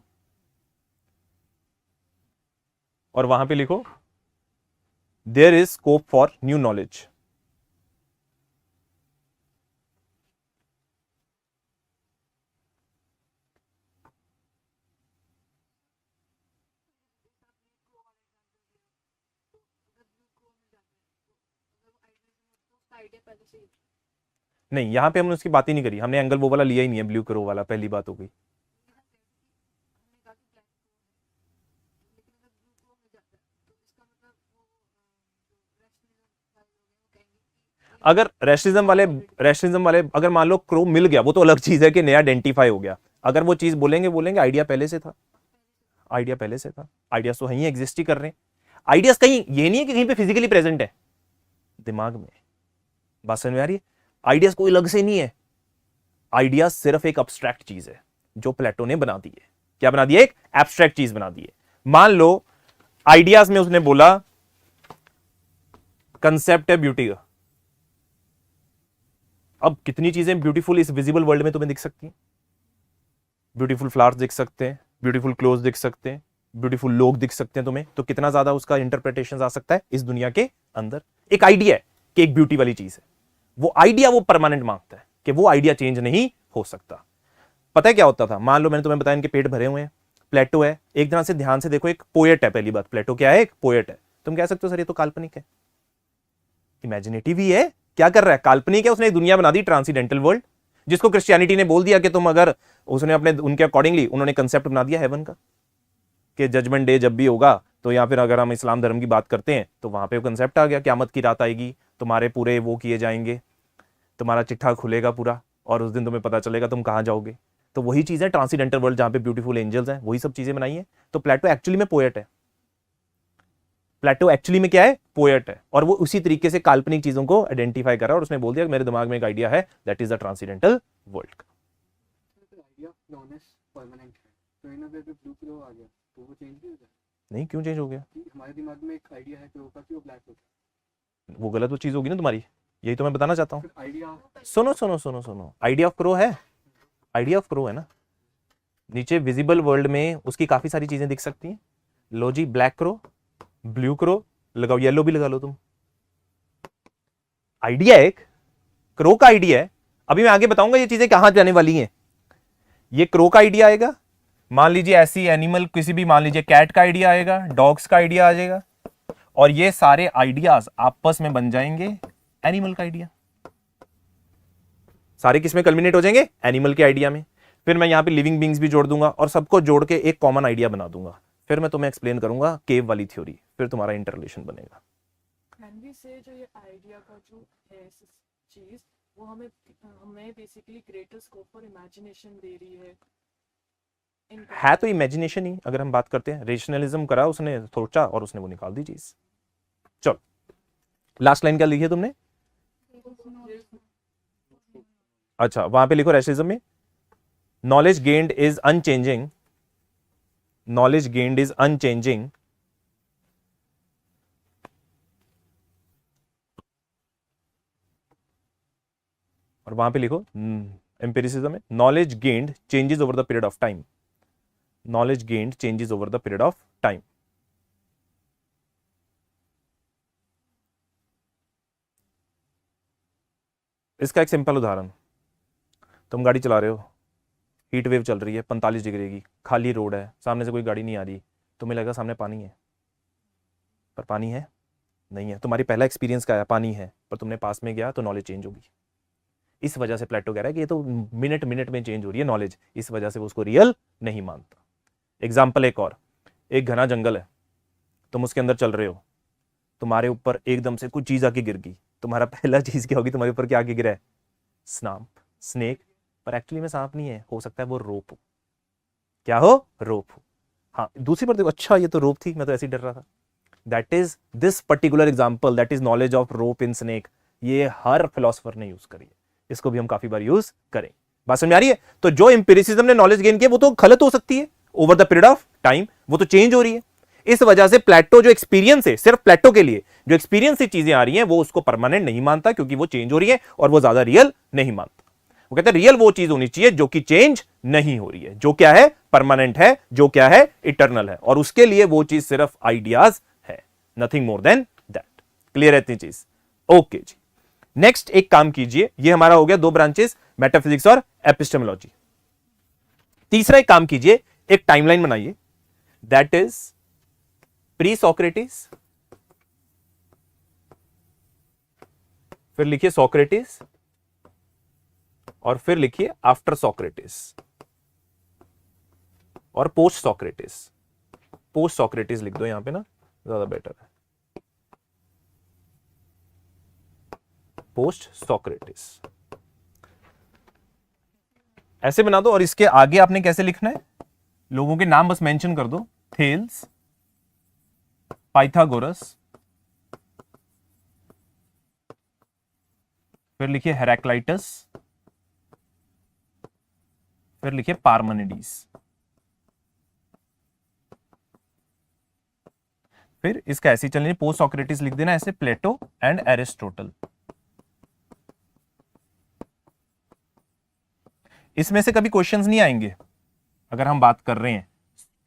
और वहां पे लिखो there is scope for new knowledge. Idea पहले से ही नहीं, यहां पे हमने उसकी बात ही नहीं करी, हमने एंगल वो वाला लिया ही नहीं है, ब्लू करो वाला, पहली बात हो गई। अगर रैशनलिज्म वाले अगर मान लो क्रो मिल गया, वो तो अलग चीज है कि नया आइडेंटिफाई हो गया। अगर वो चीज बोलेंगे आइडिया पहले से था, आइडिया पहले से था, आइडियाज तो वहीं एग्जिस्ट ही कर रहे हैं। आइडियाज कहीं ये नहीं है कि कहीं पे फिजिकली प्रेजेंट है, दिमाग में। बात समझ में आ रही है? आइडियाज कोई अलग से नहीं है, आइडियाज सिर्फ एक अब्स्ट्रैक्ट चीज है जो प्लेटो ने बना दी है। क्या बना दी है? एक एब्स्ट्रैक्ट चीज बना दी है। मान लो आइडियाज में उसने बोला कंसेप्ट है ब्यूटी का। अब कितनी चीजें ब्यूटीफुल इस विजिबल वर्ल्ड में तुम्हें दिख सकती हैं। ब्यूटीफुल फ्लावर्स दिख सकते हैं, ब्यूटीफुल क्लोथ दिख सकते हैं, ब्यूटीफुल लोग दिख सकते हैं तुम्हें, तो कितना ज्यादा उसका इंटरप्रिटेशन आ सकता है इस दुनिया के अंदर। एक आइडिया है कि एक ब्यूटी वाली चीज है, वो आइडिया वो परमानेंट मांगता है कि वो आइडिया चेंज नहीं हो सकता। पता है क्या होता था? मान लो मैंने तुम्हें बताया इनके पेट भरे हुए हैं, प्लेटो है, एक तरह से ध्यान से देखो एक पोएट है। पहली बात, प्लेटो क्या है? एक पोएट है। तुम कह सकते हो सर ये तो काल्पनिक है, इमेजिनेटिव ही है, क्या कर रहा है? काल्पनिक है। उसने एक दुनिया बना दी ट्रांसीडेंटल वर्ल्ड, जिसको क्रिश्चियनिटी ने बोल दिया कि तुम अगर, उसने अपने उनके अकॉर्डिंगली उन्होंने कंसेप्ट बना दिया हेवन का, कि जजमेंट डे जब भी होगा, तो या फिर अगर हम इस्लाम धर्म की बात करते हैं तो वहां पे वो कंसेप्ट आ गया, क्यामत की रात आएगी, तुम्हारे पूरे वो किए जाएंगे, तुम्हारा चिट्ठा खुलेगा पूरा, और उस दिन तुम्हें पता चलेगा तुम कहां जाओगे। तो वही चीज है ट्रांसीडेंटल वर्ल्ड, जहां पे ब्यूटीफुल एंजल्स हैं, वही सब चीजें बनाई है। तो प्लेटो एक्चुअली में पोएट है। प्लेटो एक्चुअली में क्या है? पोएट है। और वो उसी तरीके से काल्पनिक चीजों को आइडेंटिफाई कर रहा है, और उसने बोल दिया कि मेरे दिमाग में एक आइडिया है, that is the transcendental world का। आइडिया ऑफ नॉनेस परमानेंट है, तो इन अगर ब्लू क्रो आ गया तो वो चेंज नहीं हो जाए? नहीं, क्यों चेंज हो गया? कि हमारे दिमाग में एक आइडिया है क्रो का कि वो ब्लैक होता है, वो गलत वो चीज होगी ना तुम्हारी, यही तो मैं बताना चाहता हूँ। फिर आइडिया सुनो सुनो सुनो सुनो, आइडिया ऑफ क्रो है, आइडिया ऑफ क्रो है ना, नीचे विजिबल वर्ल्ड में उसकी काफी सारी चीजें दिख सकती हैं। लो जी, ब्लैक क्रो, ब्लू क्रो लगाओ, येलो भी लगा लो तुम। आइडिया एक क्रो का आइडिया है। अभी मैं आगे बताऊंगा ये चीजें कहां जाने वाली हैं। ये क्रो का आइडिया आएगा, मान लीजिए ऐसी एनिमल किसी भी, मान लीजिए कैट का आइडिया आएगा, डॉग्स का आइडिया आ जाएगा, और ये सारे आइडियाज आपस में बन जाएंगे एनिमल का आइडिया। सारे किस में कल्मिनेट हो जाएंगे? एनिमल के आइडिया में। फिर मैं यहां पे लिविंग बींग्स भी जोड़ दूंगा और सबको जोड़ के एक कॉमन आइडिया बना दूंगा। फिर मैं तुम्हें एक्सप्लेन करूंगा केव वाली थ्योरी, फिर तुम्हारा इंटररिलेशन बनेगा। कैन वी से जो ये आइडिया का जो है चीज, वो हमें हमें basically greater scope for imagination दे रही है। है तो इमेजिनेशन ही, अगर हम बात करते हैं रेशनलिज्म करा उसने, सोचा और उसने वो निकाल दी चीज। चलो लास्ट लाइन क्या लिखी है तुमने? अच्छा, वहां पे लिखो रैशनलिज्म में knowledge gained is unchanging knowledge gained is unchanging और वहां पे लिखो एम्पिरिसिज्म में knowledge gained changes over the period of time, knowledge gained changes over the period of time. इसका एक सिंपल उदाहरण, तुम गाड़ी चला रहे हो, हीट वेव चल रही है 45 डिग्री की, खाली रोड है, सामने से कोई गाड़ी नहीं आ रही, तुम्हें लगा सामने पानी है, पर पानी है नहीं है, तुम्हारी पहला एक्सपीरियंस क्या है, पानी है, पर तुमने पास में गया तो नॉलेज चेंज होगी। इस वजह से प्लेटो कह रहा है कि ये तो मिनट मिनट में चेंज हो रही है नॉलेज, इस वजह से वो उसको रियल नहीं मानता। एग्जाम्पल एक और, एक घना जंगल है, तुम उसके अंदर चल रहे हो, तुम्हारे ऊपर एकदम से कुछ चीज आके गिर गई, तुम्हारा पहला चीज क्या होगी, तुम्हारे ऊपर क्या आके गिरा है, सांप, स्नेक, पर एक्चुअली में सांप नहीं है, हो सकता है वो रोप हो। क्या हो, रोप हो। हाँ, दूसरी बार देखो, अच्छा ये तो रोप थी, मैं तो ऐसे ही डर रहा था। That is this particular example, that is knowledge of rope in snake, ये हर फिलोसोफर ने यूज करी है, इसको भी हम काफी बार यूज करें। बात समझ आ रही है? तो जो एम्पिरिसिज्म ने नॉलेज गेन किया वो तो गलत हो सकती है over the period of time, वो तो चेंज हो रही है। इस वजह से प्लेटो जो एक्सपीरियंस है, सिर्फ प्लेटो के लिए जो एक्सपीरियंस से चीजें आ रही हैं वो उसको परमानेंट नहीं मानता, क्योंकि वो चेंज हो रही है और वो ज्यादा रियल नहीं मानता। वो कहते हैं रियल वो चीज होनी चाहिए जो कि चेंज नहीं हो रही है, जो क्या है, परमानेंट है, जो क्या है, इटर्नल है, और उसके लिए वो चीज सिर्फ आइडियाज है, nothing more than that. Clear है इतनी चीज? ओके जी। नेक्स्ट एक काम कीजिए, ये हमारा हो गया दो ब्रांचेस, मेटाफिजिक्स और एपिस्टेमोलॉजी। तीसरा एक काम कीजिए, एक टाइमलाइन बनाइए, दैट इज प्री सोक्रेटिस, फिर लिखिए सोक्रेटिस, और फिर लिखिए आफ्टर सोक्रेटिस, और पोस्ट सोक्रेटिस। पोस्ट सोक्रेटिस लिख दो यहां पे ना, ज्यादा बेटर है, पोस्ट सोक्रेटिस ऐसे बना दो। और इसके आगे आपने कैसे लिखना है, लोगों के नाम बस मेंशन कर दो, थेल्स, पाइथागोरस, फिर लिखिए हेराक्लाइटस, फिर लिखिए पार्मेनिडीज, फिर इसका ऐसे ही चलने, पोस्ट सोक्रेटिस लिख देना ऐसे, प्लेटो एंड एरिस्टोटल। इसमें से कभी क्वेश्चंस नहीं आएंगे अगर हम बात कर रहे हैं,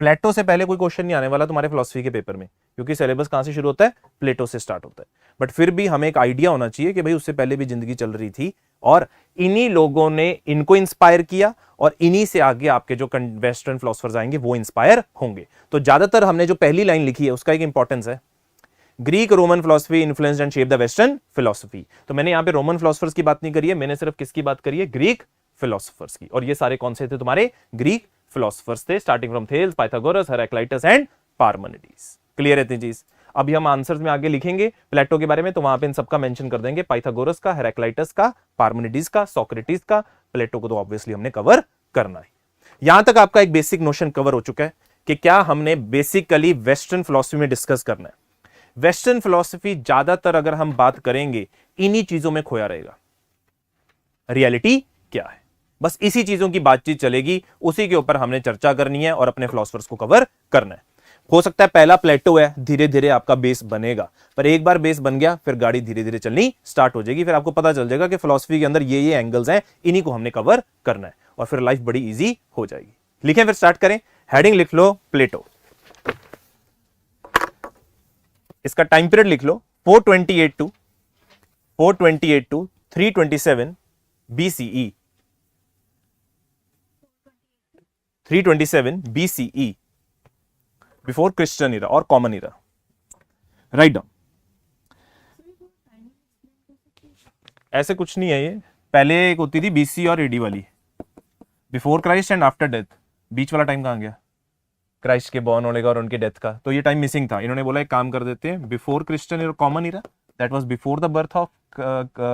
प्लेटो से पहले कोई क्वेश्चन नहीं आने वाला तुम्हारे फिलॉसफी के पेपर में, क्योंकि सिलेबस कहां से शुरू होता है, प्लेटो से स्टार्ट होता है। बट फिर भी हमें एक आइडिया होना चाहिए कि भाई उससे पहले भी जिंदगी चल रही थी, और इन्हीं लोगों ने इनको इंस्पायर किया, और इन्हीं से आगे आपके जो वेस्टर्न फिलोसफर्स आएंगे वो इंस्पायर होंगे। तो ज्यादातर हमने जो पहली लाइन लिखी है उसका एक इंपॉर्टेंस है, Greek Roman philosophy influenced and shape the western philosophy. तो मैंने यहां पे रोमन फिलोसफर्स की बात नहीं करी है, मैंने सिर्फ किसकी बात करी है, ग्रीक फिलोसफर्स की। और ये सारे कौन से थे, तुम्हारे ग्रीक फिलोसफर्स थे, starting from Thales, Pythagoras, Heraclitus and Parmenides. Clear है इतनी चीज? अभी हम आंसर्स में आगे लिखेंगे प्लेटो के बारे में, तो वहां पे इन सबका मेंशन कर देंगे, पाइथागोरस का, हेराक्लाइटस का, पार्मेनिडीज का, सोक्रेटिस का। प्लेटो को तो ऑब्वियसली हमने कवर करना है। यहां तक आपका एक बेसिक नोशन कवर हो चुका है कि क्या हमने बेसिकली वेस्टर्न फिलोसफी में डिस्कस करना है। वेस्टर्न फिलोसफी ज्यादातर अगर हम बात करेंगे इन्हीं चीजों में खोया रहेगा, रियलिटी क्या है, बस इसी चीजों की बातचीत चलेगी, उसी के ऊपर हमने चर्चा करनी है और अपने फिलोसफर्स को कवर करना है। हो सकता है पहला प्लेटो है, धीरे धीरे आपका बेस बनेगा, पर एक बार बेस बन गया फिर गाड़ी धीरे धीरे चलनी स्टार्ट हो जाएगी, फिर आपको पता चल जाएगा कि फिलोसफी के अंदर ये एंगल्स हैं, इन्हीं को हमने कवर करना है, और फिर लाइफ बड़ी इजी हो जाएगी। लिखें, फिर स्टार्ट करें। हेडिंग लिख लो प्लेटो, इसका टाइम पीरियड लिख लो 428 to 327 BCE, 327 BCE, before Christian era और कॉमन इरा। Write down. ऐसे कुछ नहीं है, ये पहले एक होती थी BC और AD वाली, before Christ and after death. बीच वाला टाइम कहां गया, क्राइस्ट के बॉर्न होने का और उनके डेथ का, तो ये टाइम मिसिंग था। इन्होंने बोला एक काम कर देते हैं, बिफोर क्रिश्चियन और common Ira, that was before the birth of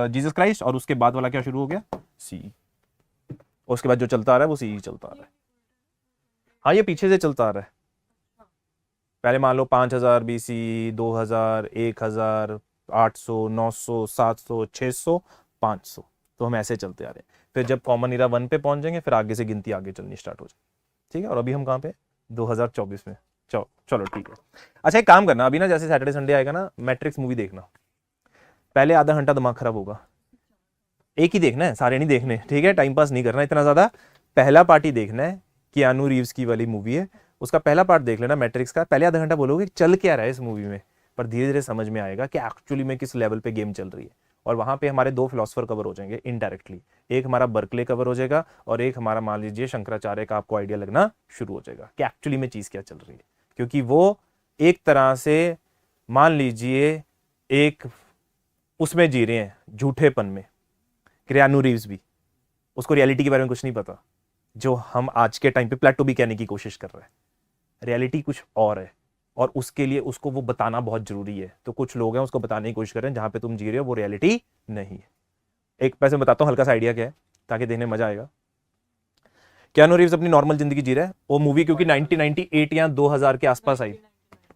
Jesus Christ, और उसके बाद वाला क्या शुरू हो गया, CE। उसके बाद जो चलता आ रहा है वो CE चलता आ रहा है। हाँ, ये पीछे से चलता आ रहा है, पहले मान लो 5000 BC, 2000, 1000, 800, 900, 700, 600, 500, तो हम ऐसे चलते आ रहे हैं। फिर जब कॉमन इरा 1 पे पहुंच जाएंगे फिर आगे से गिनती आगे चलनी स्टार्ट हो जाएगी। ठीक है, और अभी हम कहाँ पे, 2024 में। चलो ठीक है। अच्छा एक काम करना, अभी ना जैसे सैटरडे संडे आएगा ना, मैट्रिक्स मूवी देखना। पहले आधा घंटा दिमाग खराब होगा, एक ही देखना है, सारे नहीं देखने, ठीक है, टाइम पास नहीं करना इतना ज्यादा। पहला पार्ट ही देखना है, कियानू रीव्स की वाली मूवी है, उसका पहला पार्ट देख लेना मैट्रिक्स का। पहले आधा घंटा बोलोगे चल क्या रहा है इस मूवी में, पर धीरे धीरे समझ में आएगा कि एक्चुअली में किस लेवल पे गेम चल रही है। और वहां पे हमारे दो फिलोसफर कवर हो जाएंगे इनडायरेक्टली, एक हमारा बर्कले कवर हो जाएगा और एक हमारा मान लीजिए शंकराचार्य का आपको आइडिया लगना शुरू हो जाएगा कि एक्चुअली में चीज क्या चल रही है। क्योंकि वो एक तरह से मान लीजिए एक उसमें जी रहे हैं झूठेपन में, कियानू रीव्स भी, उसको रियलिटी के बारे में कुछ नहीं पता, जो हम आज के टाइम पे प्लेटो भी कहने की कोशिश कर रहे हैं। रियलिटी कुछ और है और उसके लिए उसको वो बताना बहुत जरूरी है। तो कुछ लोग हैं उसको बताने की कोशिश कर रहे हैं जहां पे तुम जी रहे हो वो रियलिटी नहीं है। एक पैसे बताता हूं हल्का सा आइडिया क्या है ताकि देखने में मजा आएगा। कियानू रीव्स अपनी नॉर्मल जिंदगी जी रहा है, वो मूवी क्योंकि 1998 या 2000 के आसपास आई।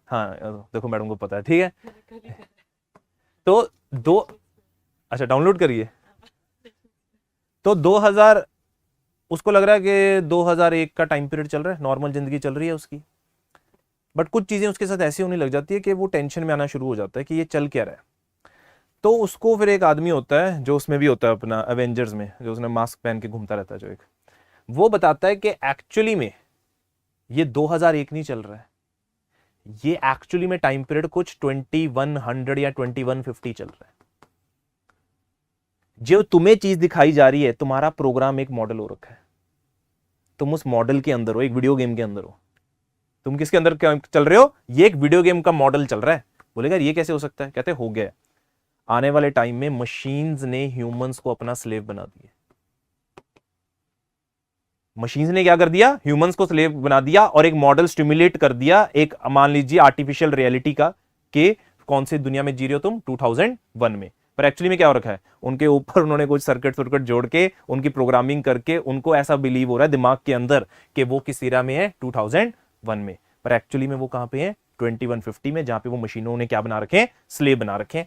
हाँ देखो मैडम को पता है, ठीक है। तो अच्छा डाउनलोड करिए। तो 2000 उसको लग रहा है कि 2001 का टाइम पीरियड चल रहा है, नॉर्मल जिंदगी चल रही है उसकी। बट कुछ चीजें उसके साथ ऐसी होने लग जाती है कि वो टेंशन में आना शुरू हो जाता है कि ये चल क्या रहा है। तो उसको फिर एक आदमी होता है जो उसमें भी होता है अपना एवेंजर्स में, जो उसने मास्क पहन के घूमता रहता है, जो एक वो बताता है कि एक्चुअली में ये 2001 नहीं चल रहा है, ये एक्चुअली में टाइम पीरियड कुछ 2100 या 2150 चल रहा है। जो तुम्हें चीज दिखाई जा रही है, तुम्हारा प्रोग्राम एक मॉडल हो रखा है, तुम उस मॉडल के अंदर हो, एक वीडियो गेम के अंदर हो। तुम किसके अंदर चल रहे हो? ये एक वीडियो गेम का मॉडल चल रहा है। बोलेगा ये कैसे हो सकता है? कहते हो गया। आने वाले टाइम में मशीन्स ने ह्यूमंस को अपना स्लेव बना दिया। मशीन्स ने क्या कर दिया? ह्यूमंस को स्लेव बना दिया और एक मॉडल स्टिमुलेट कर दिया, एक मान लीजिए आर्टिफिशियल रियलिटी का, कि कौन सी दुनिया में जी रहे हो तुम 2001 में। पर एक्चुअली में क्या हो रखा है? उनके ऊपर उन्होंने कुछ सर्किट जोड़ के उनकी प्रोग्रामिंग करके उनको ऐसा बिलीव हो रहा है दिमाग के अंदर कि वो किस एरा में है, 2001 में। पर एक्चुअली में वो कहां पे है? 2150 में, जहां पे वो मशीनों ने क्या बना रखे? स्लेव बना रखे।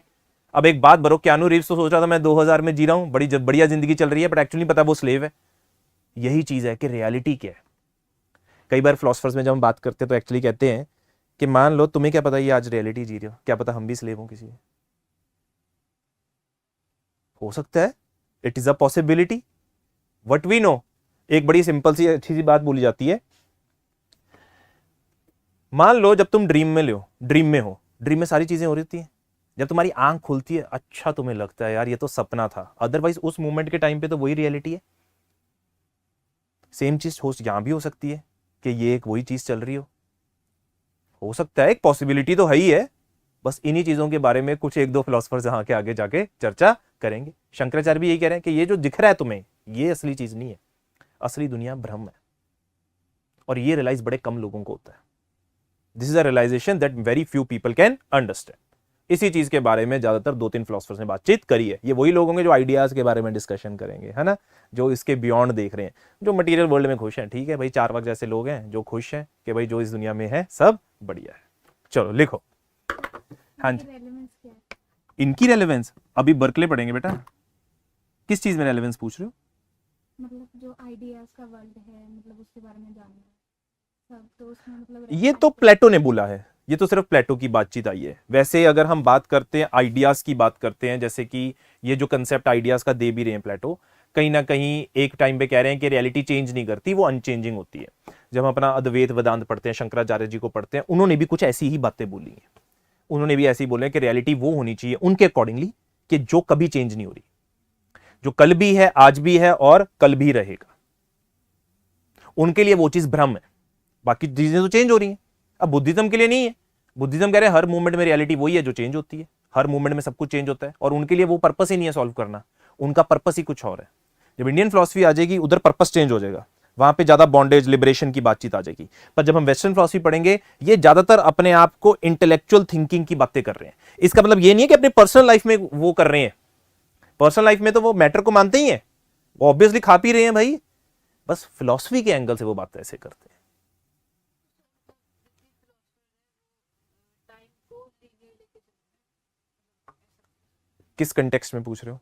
अब एक बात बरो, कियानू रीव्स तो सोच रहा था मैं 2000 में जी रहा हूं, बड़ी बढ़िया जिंदगी चल रही है, बट एक्चुअली पता वो स्लेव है। यही चीज है कि रियलिटी क्या है। कई बार फिलोसफर्स में जब हम बात करते हैं तो एक्चुअली कहते हैं कि मान लो तुम्हें क्या पता ये आज रियलिटी जी रहे हो, क्या पता हम भी स्लेव हों किसी। हो सकता है, it is a possibility, what we know. एक बड़ी सिंपल सी अच्छी सी बात बोली जाती है, मान लो जब तुम ड्रीम में हो, ड्रीम में सारी चीजें हो रही हैं, जब तुम्हारी आंख खुलती है, अच्छा तुम्हें लगता है यार ये तो सपना था, अदरवाइज उस मोमेंट के टाइम पे तो वही रियलिटी है। सेम चीज यहां भी हो सकती है कि ये एक वही चीज चल रही हो सकता है, एक पॉसिबिलिटी तो है ही है। बस इन्हीं चीजों के बारे में कुछ एक दो फिलोसफर्स यहाँ के आगे जाके चर्चा करेंगे। शंकराचार्य भी यही कह रहे हैं कि ये जो दिख रहा है तुम्हें, ये असली चीज नहीं है, असली दुनिया भ्रम है। और ये रियलाइज बड़े कम लोगों को होता है। This is a realization that very few people can understand. इसी चीज के बारे में ज्यादातर 2-3 फिलोसफर्स ने बातचीत करी है। ये वही लोग होंगे जो आइडियाज के बारे में डिस्कशन करेंगे, है ना, जो इसके बियॉन्ड देख रहे हैं, जो मटेरियल वर्ल्ड में खुश हैं। ठीक है भाई, चारवाक जैसे लोग हैं जो खुश हैं कि भाई जो इस दुनिया में है सब बढ़िया है। चलो लिखो। हाँ जी, इनकी रेलेवेंस अभी बर्कले पढ़ेंगे बेटा। किस चीज में रेलेवेंस पूछ रहे हो? मतलब जो आइडियाज का वर्ल्ड है, मतलब उसके बारे में जानना है सब, तो उसमें मतलब ये तो प्लेटो ने बोला है, ये तो सिर्फ प्लेटो की बातचीत आई है। वैसे अगर हम बात करते हैं आइडियाज की बात करते हैं, जैसे कि ये जो कंसेप्ट आइडियाज का दे भी रहे हैं प्लेटो, कहीं ना कहीं एक टाइम पे कह रहे हैं कि रियलिटी चेंज नहीं करती, वो अनचेंजिंग होती है। जब हम अपना अद्वैत वेदांत पढ़ते हैं, शंकराचार्य जी को पढ़ते हैं, उन्होंने भी कुछ ऐसी ही बातें बोली हैं। उन्होंने भी ऐसे ही बोले कि रियलिटी वो होनी चाहिए उनके अकॉर्डिंगली कि जो कभी चेंज नहीं हो रही, जो कल भी है, आज भी है और कल भी रहेगा। उनके लिए वो चीज भ्रम है, बाकी चीजें तो चेंज हो रही हैं। अब बुद्धिज्म के लिए नहीं है। बुद्धिज्म कह रहे हैं हर मूवमेंट में रियलिटी वही है जो चेंज होती है, हर मूवमेंट में सब कुछ चेंज होता है, और उनके लिए वो पर्पस ही नहीं है सॉल्व करना, उनका पर्पस ही कुछ और है। जब इंडियन फिलॉसफी आ जाएगी उधर पर्पस चेंज हो जाएगा, वहां पे ज्यादा बॉन्डेज लिबरेशन की बातचीत आ जाएगी। पर जब हम वेस्टर्न फिलॉसफी पढ़ेंगे, ये ज्यादातर अपने आप को इंटेलेक्चुअल थिंकिंग की बातें कर रहे हैं। इसका मतलब ये नहीं है कि अपने पर्सनल लाइफ में वो कर रहे हैं, पर्सनल लाइफ में तो वो मैटर को मानते ही हैं, वो ऑब्वियसली खा पी रहे हैं भाई, बस फिलॉसफी के एंगल से वो बात ऐसे करते हैं। किस कंटेक्स्ट में पूछ रहे हो?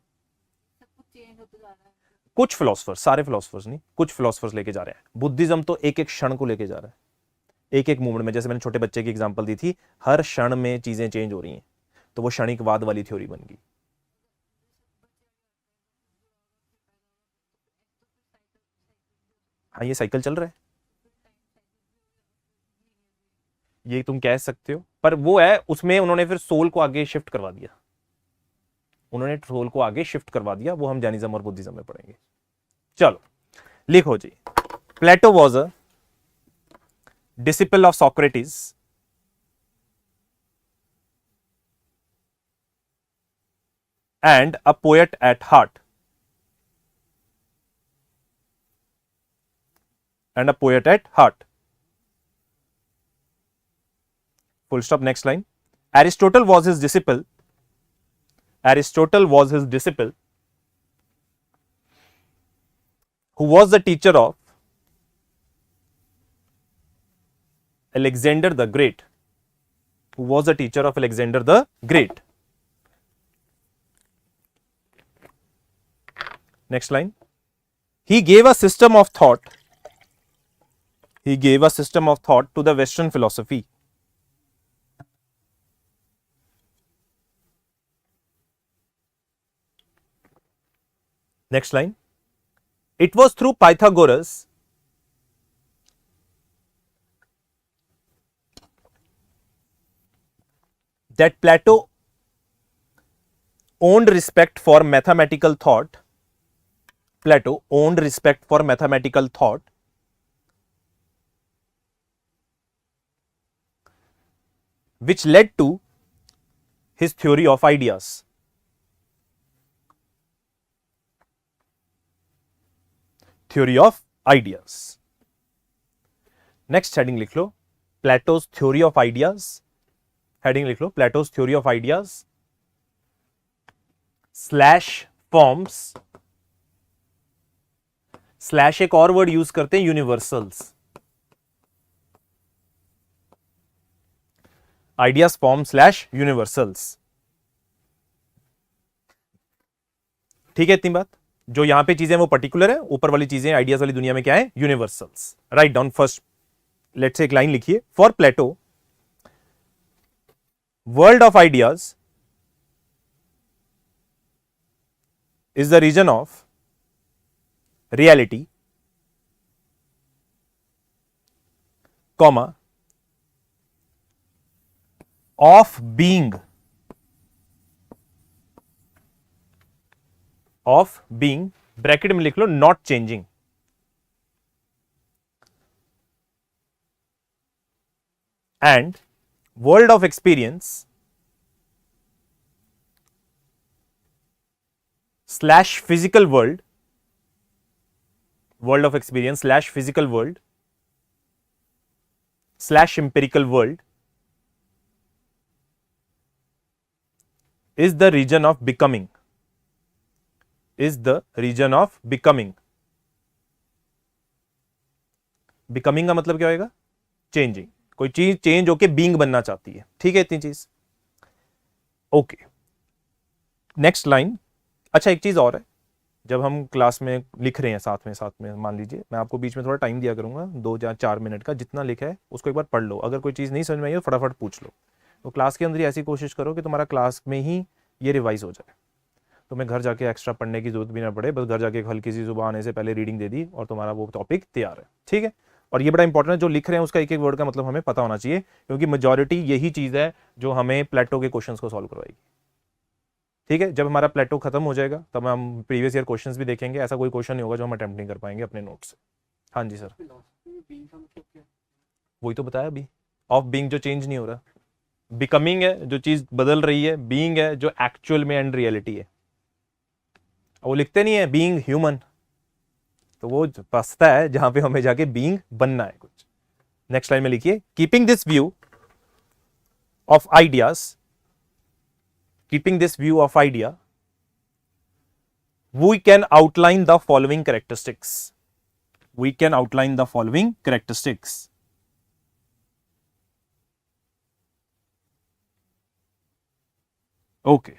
कुछ फिलोसफर्स, सारे फिलोसफर्स नहीं, कुछ फिलोसफर्स लेके जा रहे हैं। बुद्धिज्म तो एक एक क्षण को लेके जा रहा है। एक एक मूवमेंट में, जैसे मैंने छोटे बच्चे की एग्जांपल दी थी, हर क्षण में चीजें चेंज हो रही हैं, तो वो क्षणिकवाद वाली थ्योरी बन गई। हाँ, ये साइकिल चल रहा है, ये तुम कह सकते हो, पर वो है उसमें उन्होंने फिर सोल को आगे शिफ्ट करवा दिया, उन्होंने सोल को आगे शिफ्ट करवा दिया, वो हम जैनिज्म और बुद्धिज्म में पढ़ेंगे। चलो लिखो जी। Plato was a disciple of Socrates and a poet at heart. And a poet at heart. Full stop, next line. Aristotle was his disciple. Aristotle was his disciple, who was the teacher of Alexander the Great. Who was the teacher of Alexander the Great. Next line. He gave a system of thought. He gave a system of thought to the Western philosophy. Next line. It was through Pythagoras that Plato owned respect for mathematical thought. Plato owned respect for mathematical thought, which led to his theory of ideas. Theory of ideas. Next heading लिख लो, Plato's theory of ideas. Heading लिख लो, Plato's theory of ideas slash forms slash एक और word use करते हैं, universals. Ideas form slash universals. ठीक है, इतनी बात. जो यहां पे चीजें वो पर्टिकुलर है, ऊपर वाली चीजें आइडियाज वाली दुनिया में क्या है, universals. Right down first, let's say एक लाइन लिखिए. For Plato world of ideas is the reason of reality, comma, of being, bracket में लिख लो not changing, and world of experience slash physical world, world of experience slash physical world slash empirical world is the region of becoming, is the region of becoming. becoming का मतलब क्या होगा, changing. कोई चीज change होके being बनना चाहती है. ठीक है, इतनी चीज. Okay, next line. अच्छा, एक चीज और है, जब हम क्लास में लिख रहे हैं साथ में मान लीजिए मैं आपको बीच में थोड़ा टाइम दिया करूंगा, 2 या 4 मिनट का, जितना लिखा है उसको एक बार पढ़ लो. अगर कोई चीज़ नहीं समझ में आई तो फटाफट पूछ लो. तो क्लास के अंदर ही ऐसी कोशिश करो कि तुम्हारा क्लास में ही ये रिवाइज हो जाए, तुम्हें घर जाके एक्स्ट्रा पढ़ने की जरूरत भी ना पड़े. बस घर जाके एक हल्की सी सुबह आने से पहले रीडिंग दे दी और तुम्हारा वो टॉपिक तैयार है. ठीक है, और ये बड़ा इंपॉर्टेंट है, जो लिख रहे हैं उसका एक एक वर्ड का मतलब हमें पता होना चाहिए, क्योंकि मेजॉरिटी यही चीज़ है जो हमें प्लेटो के क्वेश्चंस को सॉल्व करवाएगी. ठीक है, जब हमारा प्लेटो खत्म हो जाएगा तब हम प्रीवियस ईयर क्वेश्चंस भी देखेंगे. ऐसा कोई क्वेश्चन नहीं होगा जो हम अटेम्प्ट नहीं कर पाएंगे अपने नोट से. हाँ जी सर, वही तो बताया अभी. ऑफ बीइंग जो चेंज नहीं हो रहा, बिकमिंग है जो चीज बदल रही है, बीइंग है जो एक्चुअल में एंड रियलिटी है. वो लिखते नहीं है बीइंग ह्यूमन, तो वो फंसता है जहां पे हमें जाके बीइंग बनना है कुछ. नेक्स्ट लाइन में लिखिए, keeping this view of ideas, keeping this view of idea, we can outline the following characteristics. We can outline the following characteristics. Okay.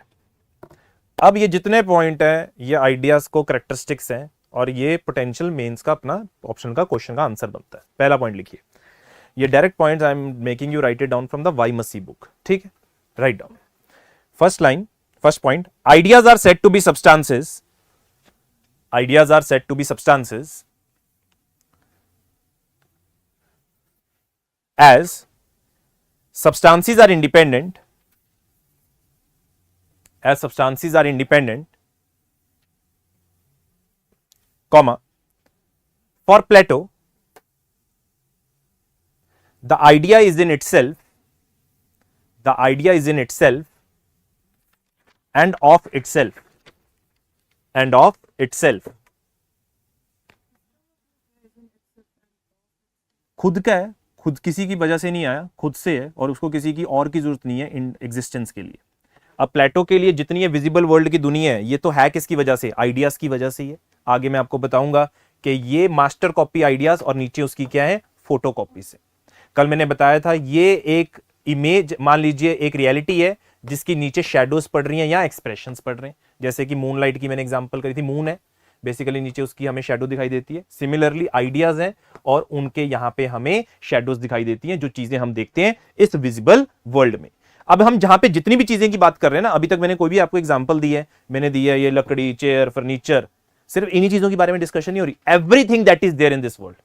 अब ये जितने पॉइंट हैं ये आइडियाज को कैरेक्टरिस्टिक्स हैं, और ये पोटेंशियल मेंस का अपना ऑप्शन का क्वेश्चन का आंसर बनता है. पहला पॉइंट लिखिए, ये direct points I am making you write it down from the YMC book. ठीक है, right down. First line, first point, ideas are said to be substances. Ideas are said to be substances as substances are independent, as substances are independent, comma, for Plato the idea is in itself, the idea is in itself and of itself, and of itself. खुद का है, खुद किसी की वजह से नहीं आया, खुद से है और उसको किसी की और की जरूरत नहीं है इन एग्जिस्टेंस के लिए. अब प्लेटो के लिए जितनी ये विजिबल वर्ल्ड की दुनिया है, ये तो है किसकी वजह से? आइडियाज की वजह से ही है. आगे मैं आपको बताऊंगा कि ये मास्टर कॉपी आइडियाज और नीचे उसकी क्या है? फोटो कॉपी से. कल मैंने बताया था ये एक इमेज, मान लीजिए एक रियलिटी है जिसकी नीचे शेडोज पड़ रही हैं या एक्सप्रेशंस पड़ रहे हैं. जैसे कि मूनलाइट की मैंने एग्जांपल करी थी, मून है बेसिकली, नीचे उसकी हमें शेडो दिखाई देती है. सिमिलरली आइडियाज हैं और उनके यहां पे हमें शेडोज दिखाई देती हैं, जो चीजें हम देखते हैं इस विजिबल वर्ल्ड में. अब हम जहां पे जितनी भी चीजें की बात कर रहे हैं ना, अभी तक मैंने कोई भी आपको एग्जांपल दी है, मैंने दी है ये लकड़ी, चेयर, फर्नीचर, सिर्फ इन्हीं चीजों के बारे में डिस्कशन नहीं हो रही. Everything that is there in this world,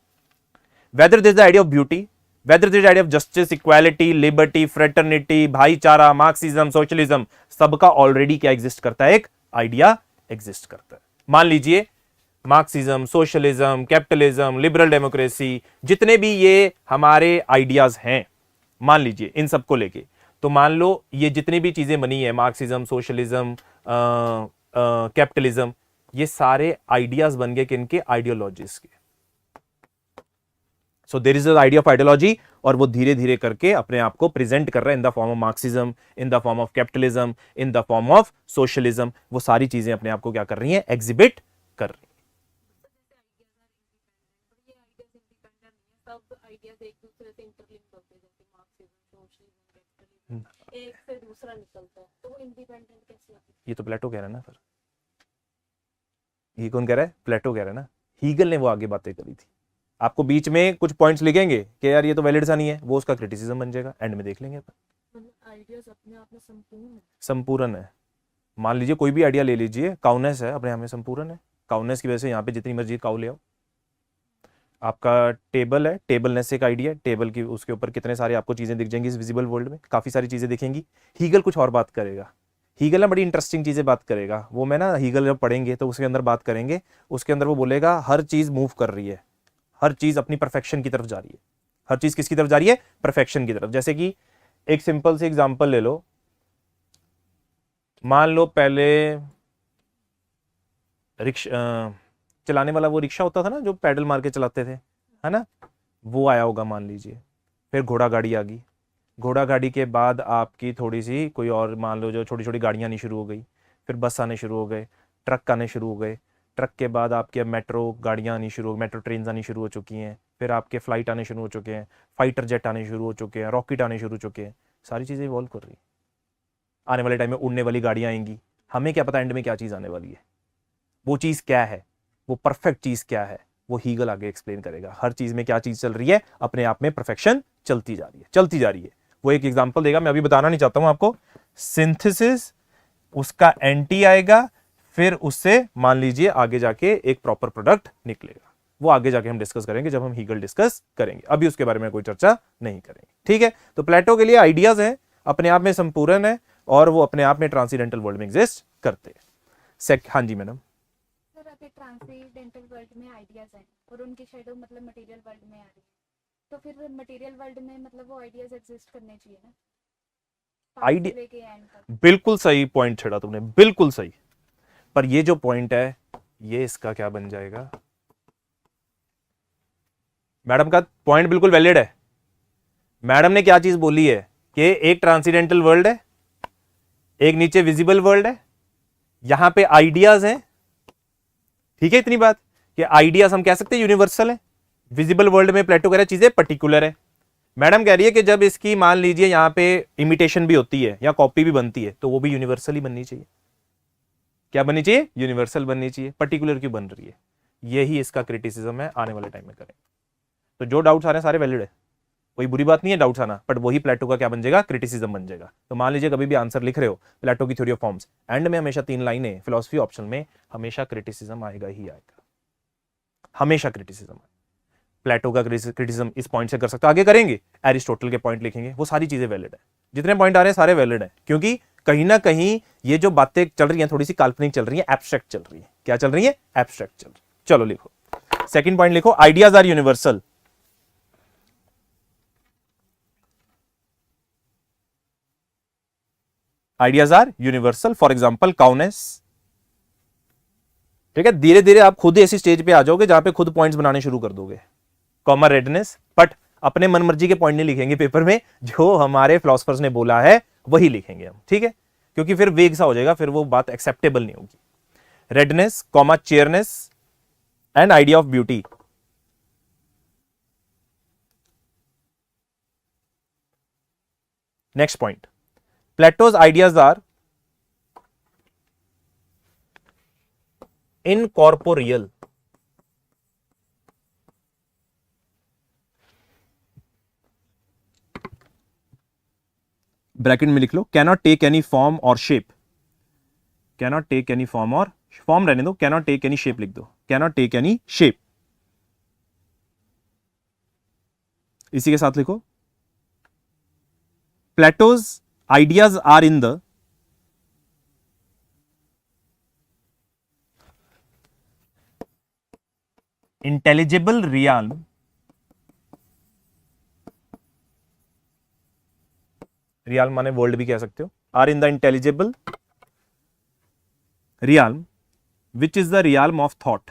whether this the idea of beauty, whether this idea of justice, equality, liberty, fraternity, भाईचारा, मार्क्सिज्म, सोशलिज्म, सबका ऑलरेडी क्या एग्जिस्ट करता है? एक आइडिया एग्जिस्ट करता है. मान लीजिए Marxism, socialism, capitalism, liberal democracy, जितने भी ये हमारे आइडियाज हैं, मान लीजिए इन सबको लेके, तो मान लो ये जितनी भी चीजें बनी है, मार्क्सिज्म, सोशलिज्म, कैपिटलिज्म, ये सारे आइडियाज बन गए किनके? आइडियोलॉजीज के. So there is the idea of ideology, और वो धीरे धीरे करके अपने आप को प्रेजेंट कर रहा है in the form of Marxism, in the form of capitalism, in the form of socialism. वो सारी चीजें अपने आप को क्या कर रही हैं? एग्जिबिट कर रही हैं. सब आइडियाज एक दूसरे से इंटरलिंक होते हैं, जैसे मार्क्सिज्म, सोशलिज्म, कैपिटलिज्म, एक से दूसरा निकलता है, तो वो इंडिपेंडेंट कैसे होता है? ये तो प्लेटो कह रहा है ना सर. ये कौन कह रहा है? प्लेटो कह रहा है ना. हीगल ने वो आगे बातें करी थी. आपको बीच में कुछ पॉइंट्स लिखेंगे कि यार ये तो वैलिड सा नहीं है, वो उसका क्रिटिसिज्म बन जाएगा, एंड में देख लेंगे अपन. आइडियाज अपने आप में संपूर्ण है. संपूर्ण है. मान लीजिए कोई भी आइडिया ले लीजिए, काउनेस है, अपने आप में संपूर्ण है. काउनेस की वजह से यहाँ पे जितनी मर्जी काउ ले आओ. आपका टेबल है, टेबलनेस एक आइडिया है, टेबल की उसके ऊपर कितने सारे आपको चीजें दिख जाएंगी इस विजिबल वर्ल्ड में, काफी सारी चीजें दिखेंगी. हीगल कुछ और बात करेगा. हीगल ना बड़ी इंटरेस्टिंग चीजें बात करेगा. वो मैं ना हीगल जब पढ़ेंगे तो उसके अंदर बात करेंगे, उसके अंदर वो बोलेगा हर चीज मूव कर रही है, हर चीज अपनी परफेक्शन की तरफ जा रही है. हर चीज किसकी तरफ जा रही है? परफेक्शन की तरफ. जैसे कि एक सिंपल सी एग्जांपल ले लो, मान लो पहले रिक्शा चलाने वाला वो रिक्शा होता था ना जो पैडल मार के चलाते थे, है ना, वो आया होगा मान लीजिए. फिर घोड़ा गाड़ी आ गई. घोड़ा गाड़ी के बाद आपकी थोड़ी सी कोई और मान लो जो छोटी छोटी गाड़ियां आनी शुरू हो गई. फिर बस आने शुरू हो गए, ट्रक आने शुरू हो गए. ट्रक के बाद आपके मेट्रो गाड़ियाँ आनी शुरू हो, मेट्रो ट्रेन आनी शुरू हो चुकी हैं. फिर आपके फ्लाइट आने शुरू हो चुके हैं, फाइटर जेट आने शुरू हो चुके हैं, रॉकेट आने शुरू हो चुके हैं. सारी चीज़ें इवॉल्व कर रही हैं. आने वाले टाइम में उड़ने वाली गाड़ियाँ आएंगी. हमें क्या पता एंड में क्या चीज़ आने वाली है? वो चीज़ क्या है? वो परफेक्ट चीज़ क्या है? वो हीगल आगे एक्सप्लेन करेगा. हर चीज़ में क्या चीज़ चल रही है? अपने आप में परफेक्शन चलती जा रही है, चलती जा रही है. वो एक एग्जाम्पल देगा, मैं अभी बताना नहीं चाहता हूँ आपको. सिंथेसिस, उसका एंटी आएगा, फिर उससे मान लीजिए आगे जाके एक प्रॉपर प्रोडक्ट निकलेगा. वो आगे जाके हम डिस्कस करेंगे जब हम हीगल डिस्कस करेंगे. अभी उसके बारे में कोई चर्चा नहीं करेंगे. ठीक है. तो प्लेटो के लिए आइडियाज है, अपने आप में संपूर्ण है और वो अपने आप में ट्रांसीडेंटल वर्ल्ड में एग्जिस्ट करते हैं. हाँ जी मैडम. सर अगर ट्रांसेंडेंटल वर्ल्ड में आइडियाज हैं और उनकी शेडो मतलब मटेरियल वर्ल्ड में आ रही है, तो फिर मटेरियल वर्ल्ड में मतलब वो आइडियाज एग्जिस्ट करने चाहिए ना? आइडिया, बिल्कुल सही पॉइंट छेड़ा तुमने, बिल्कुल सही. पर ये जो पॉइंट है ये इसका क्या बन जाएगा? मैडम का पॉइंट बिल्कुल वैलिड है. मैडम ने क्या चीज बोली है कि एक ट्रांसीडेंटल वर्ल्ड है, एक नीचे विजिबल वर्ल्ड है, यहां पे आइडियाज हैं. ठीक है, इतनी बात कि आइडियाज हम कह सकते हैं यूनिवर्सल है. विजिबल वर्ल्ड में प्लेटो कह रहा है चीजें पर्टिकुलर है. मैडम कह रही है कि जब इसकी मान लीजिए यहां पे इमिटेशन भी होती है या कॉपी भी बनती है तो वो भी यूनिवर्सल ही बननी चाहिए. क्या बननी चाहिए? यूनिवर्सल बननी चाहिए. पर्टिकुलर क्यों बन रही है? यही इसका क्रिटिसिज्म है, आने वाले टाइम में करें. तो जो डाउट्स आ रहे हैं सारे वैलिड है, कोई बुरी बात नहीं है डाउट्स आना, बट वही प्लेटो का क्या बन जाएगा, क्रिटिसिज्म बन जाएगा। तो मान लीजिए कभी भी आंसर लिख रहे हो प्लेटो की थ्योरी ऑफ फॉर्म्स, एंड में हमेशा 3 लाइनें फिलोसफी ऑप्शन में, हमेशा क्रिटिसिज्म आएगा ही आएगा, हमेशा क्रिटिसिज्म। प्लेटो का क्रिटिसिज्म इस पॉइंट से कर सकते हो, आगे करेंगे एरिस्टोटल के पॉइंट लिखेंगे, वो सारी चीजें वैलिड है, जितने पॉइंट आ रहे हैं सारे वैलिड है, क्योंकि कहीं ना कहीं ये जो बातें चल रही हैं थोड़ी सी काल्पनिक चल रही है, एब्स्ट्रैक्ट चल रही है। क्या चल रही है, एब्स्ट्रैक्ट चल रही है। चलो लिखो सेकंड पॉइंट, लिखो ideas are universal. Ideas are universal, for example cowness. ठीक है, धीरे धीरे आप खुद ऐसी स्टेज पे आ जाओगे जहां पे खुद पॉइंट्स बनाने शुरू कर दोगे। कॉमा रेडनेस, बट अपने मनमर्जी के पॉइंट नहीं लिखेंगे पेपर में, जो हमारे फिलोसफर्स ने बोला है वही लिखेंगे हम, ठीक है, क्योंकि फिर वेग सा हो जाएगा, फिर वो बात एक्सेप्टेबल नहीं होगी। Redness, comma chairness and idea of beauty. Next point, Plato's ideas are incorporeal. Bracket में लिख लो, कैनॉट टेक एनी फॉर्म और shape. Cannot take any form, और फॉर्म रहने दो, कैनॉट टेक एनी शेप लिख दो, कैनॉट टेक एनी शेप। इसी के साथ लिखो, Plato's ideas are in the intelligible realm, realm माने वर्ल्ड भी कह सकते हो, are in the intelligible realm which is the realm of thought,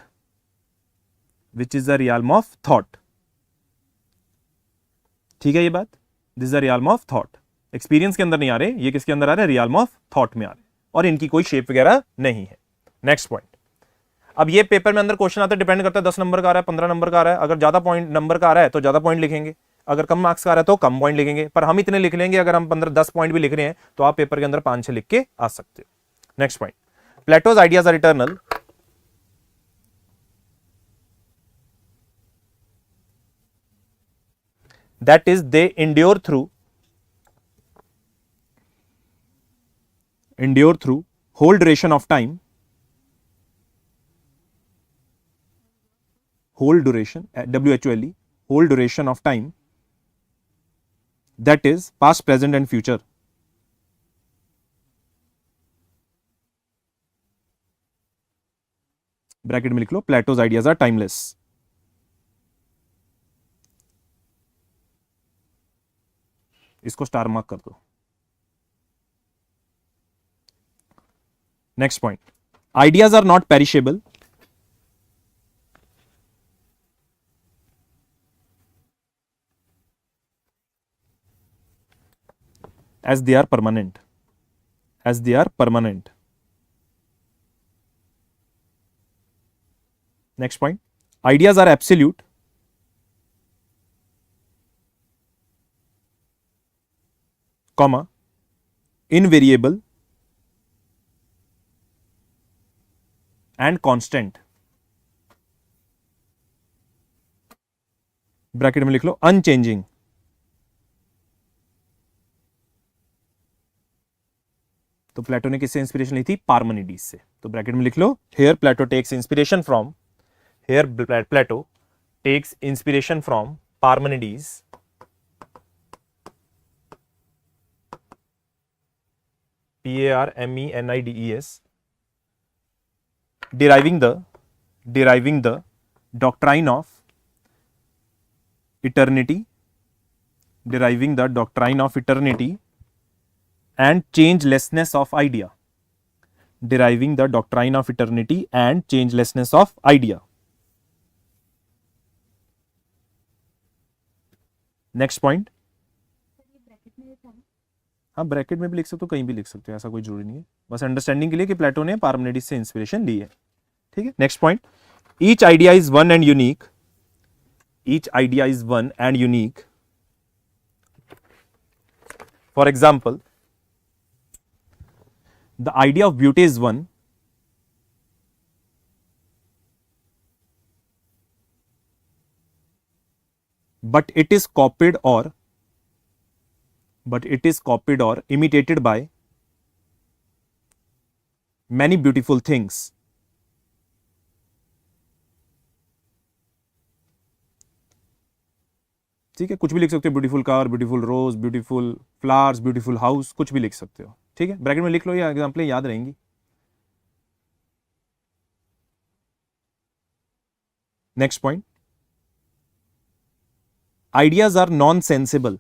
which is the realm of thought. ठीक है, ये बात, this is the realm of thought. Experience के अंदर नहीं आ रहे, ये किसके अंदर आ रहे, रियल्म ऑफ थॉट में आ रहे, और इनकी कोई शेप वगैरह नहीं है। नेक्स्ट पॉइंट, अब ये पेपर में अंदर क्वेश्चन आता है, डिपेंड करता है 10 नंबर का आ रहा है, 15 नंबर का आ रहा है। अगर ज्यादा पॉइंट नंबर का आ रहा है तो ज्यादा पॉइंट लिखेंगे, अगर कम मार्क्स का आ रहा है तो कम पॉइंट लिखेंगे, पर हम इतने लिख लेंगे, अगर हम 15-10 पॉइंट भी लिख रहे हैं तो आप पेपर के अंदर 5-6 लिख के आ सकते हो। Next point, Plato's ideas are eternal. That is they endure through whole duration of time, whole duration, WHOLE, whole duration of time, that is past, present and future. Bracket में लिख लो, प्लेटोज आइडियाज आर टाइमलेस। इसको star mark कर दो। Next point, ideas are not perishable, as they are permanent, as they are permanent. Next point, ideas are absolute, comma, invariable and constant. Bracket में लिख लो, unchanging. तो प्लेटो ने किससे inspiration ली थी, पार्मेनिडीज से। तो ब्रैकेट में लिख लो, here Plato takes inspiration from, here Plato takes inspiration from Parmenides, PARMENIDES, deriving the doctrine of eternity, deriving the doctrine of eternity and changelessness of idea, deriving the doctrine of eternity and changelessness of idea. Next point, हाँ bracket में भी लिख सकते हो, कहीं भी लिख सकते हो, ऐसा कोई जरूरी नहीं है, बस अंडरस्टैंडिंग के लिए कि प्लेटो ने पार्मेनिडीज से इंस्पिरेशन ली है। ठीक है, next point, each idea is one and unique, each idea is one and unique. For example, the idea of beauty is one, but it is copied or but it is copied or imitated by many beautiful things. ठीक है, कुछ भी लिख सकते हो, beautiful car, beautiful रोज, beautiful flowers, beautiful house, कुछ भी लिख सकते हो। ठीक है, ब्रैकेट में लिख लो, ये एग्जाम्पल याद रहेंगी। Next point, ideas are non sensible.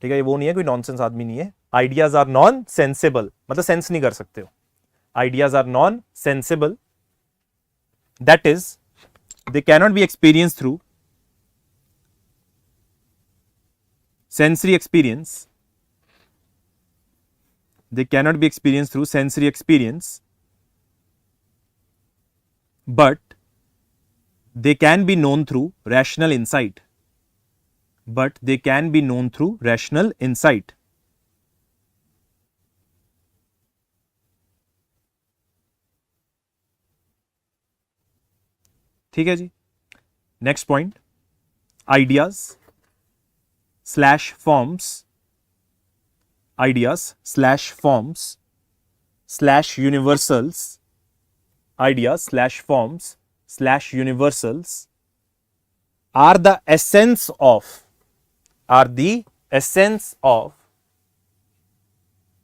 ठीक है, ये वो नहीं है, कोई नॉनसेंस आदमी नहीं है। आइडियाज आर नॉन सेंसेबल मतलब सेंस नहीं कर सकते हो। Ideas are non sensible, that is they cannot be experience through sensory experience. They cannot be experienced through sensory experience, but they can be known through rational insight. But they can be known through rational insight. ठीक है जी। Next point, ideas slash forms, ideas slash forms slash universals, ideas slash forms slash universals are the essence of,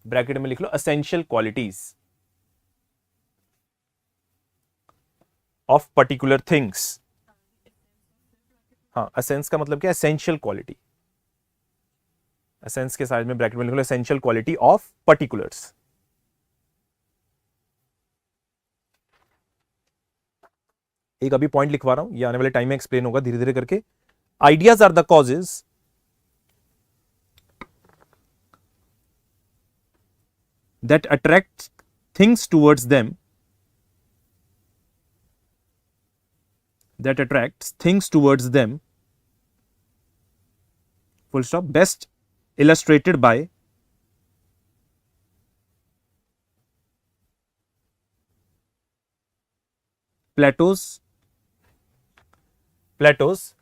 bracket में लिख लो, essential qualities of particular things। हाँ, essence का मतलब क्या है? essential quality। एसेंस के साइड में ब्रैकेट में लिख लो, एसेंशियल क्वालिटी ऑफ पर्टिकुलर्स। एक अभी पॉइंट लिखवा रहा हूं, ये आने वाले टाइम में एक्सप्लेन होगा धीरे धीरे करके। Ideas are the causes that attract things towards them, that attracts things towards them, full stop. Best illustrated by Plato's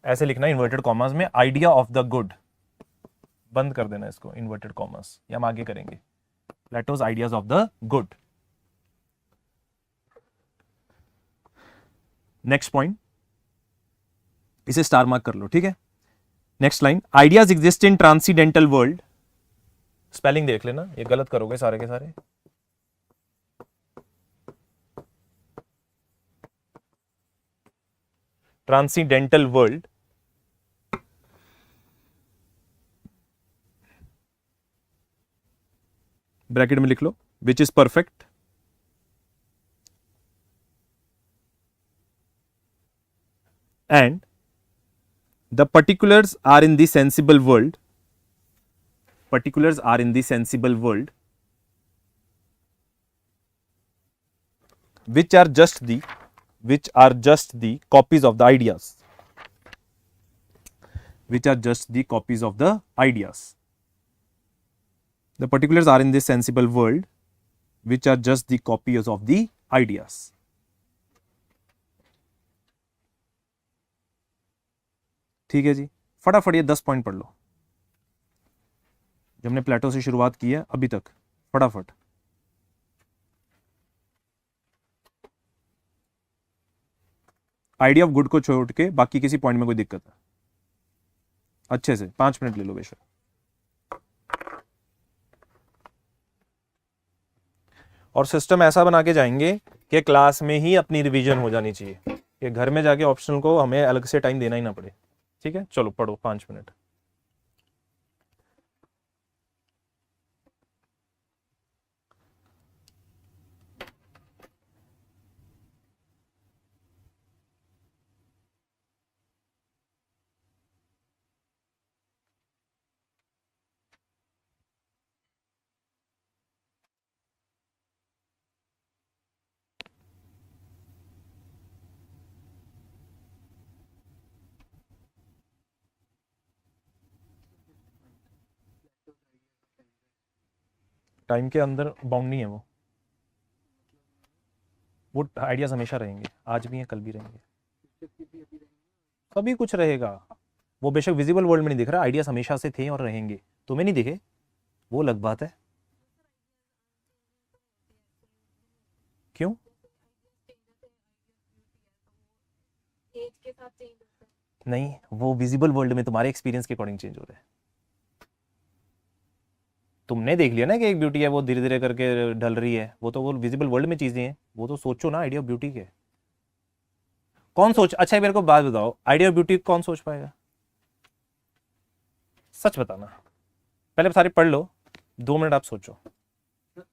ऐसे लिखना इन्वर्टेड कॉमर्स में, आइडिया ऑफ द गुड, बंद कर देना इसको इन्वर्टेड कॉमर्स, या हम आगे करेंगे। Plato's ideas of the good. Next point, इसे स्टार मार्क कर लो। ठीक है, next line, ideas exist in transcendental world. Spelling देख लेना, ये गलत करोगे सारे के सारे। ट्रांसीडेंटल वर्ल्ड, ब्रैकेट में लिख लो, which is perfect and the particulars are in the sensible world, particulars are in the sensible world, which are just the copies of the ideas, which are just the copies of the ideas. The particulars are in the sensible world, which are just the copies of the ideas. ठीक है जी, फटाफट ये 10 point पढ़ लो जो हमने प्लेटो से शुरुआत की है अभी तक, फटाफट। आइडिया ऑफ गुड को छोड़ के बाकी किसी पॉइंट में कोई दिक्कत है? अच्छे से 5 मिनट ले लो बेशक। और सिस्टम ऐसा बना के जाएंगे कि क्लास में ही अपनी रिवीजन हो जानी चाहिए, कि घर में जाके ऑप्शनल को हमें अलग से टाइम देना ही ना पड़े। ठीक है, चलो पढ़ो 5 मिनट। टाइम के अंदर बाउंड नहीं है वो आइडियाज हमेशा रहेंगे, आज भी हैं, कल भी रहेंगे, कभी कुछ रहेगा। वो बेशक विजिबल वर्ल्ड में नहीं दिख रहा, आइडियाज हमेशा से थे और रहेंगे। तुम्हें नहीं दिखे वो अलग बात है। क्यों? एज के साथ चेंज होता है। नहीं, वो विजिबल वर्ल्ड में तुम्हारे एक्सपीरियंस के अकॉर्डिंग चेंज हो रहा है। तुमने देख लिया ना कि एक ब्यूटी है वो धीरे धीरे करके ढल रही है, वो तो वो विजिबल वर्ल्ड में चीजें हैं, वो तो सोचो ना आइडिया ऑफ ब्यूटी के। कौन सोच, अच्छा मेरे को बात बताओ, आइडिया ऑफ ब्यूटी कौन सोच पाएगा? सच बताना, पहले सारी पढ़ लो, 2 मिनट आप सोचो।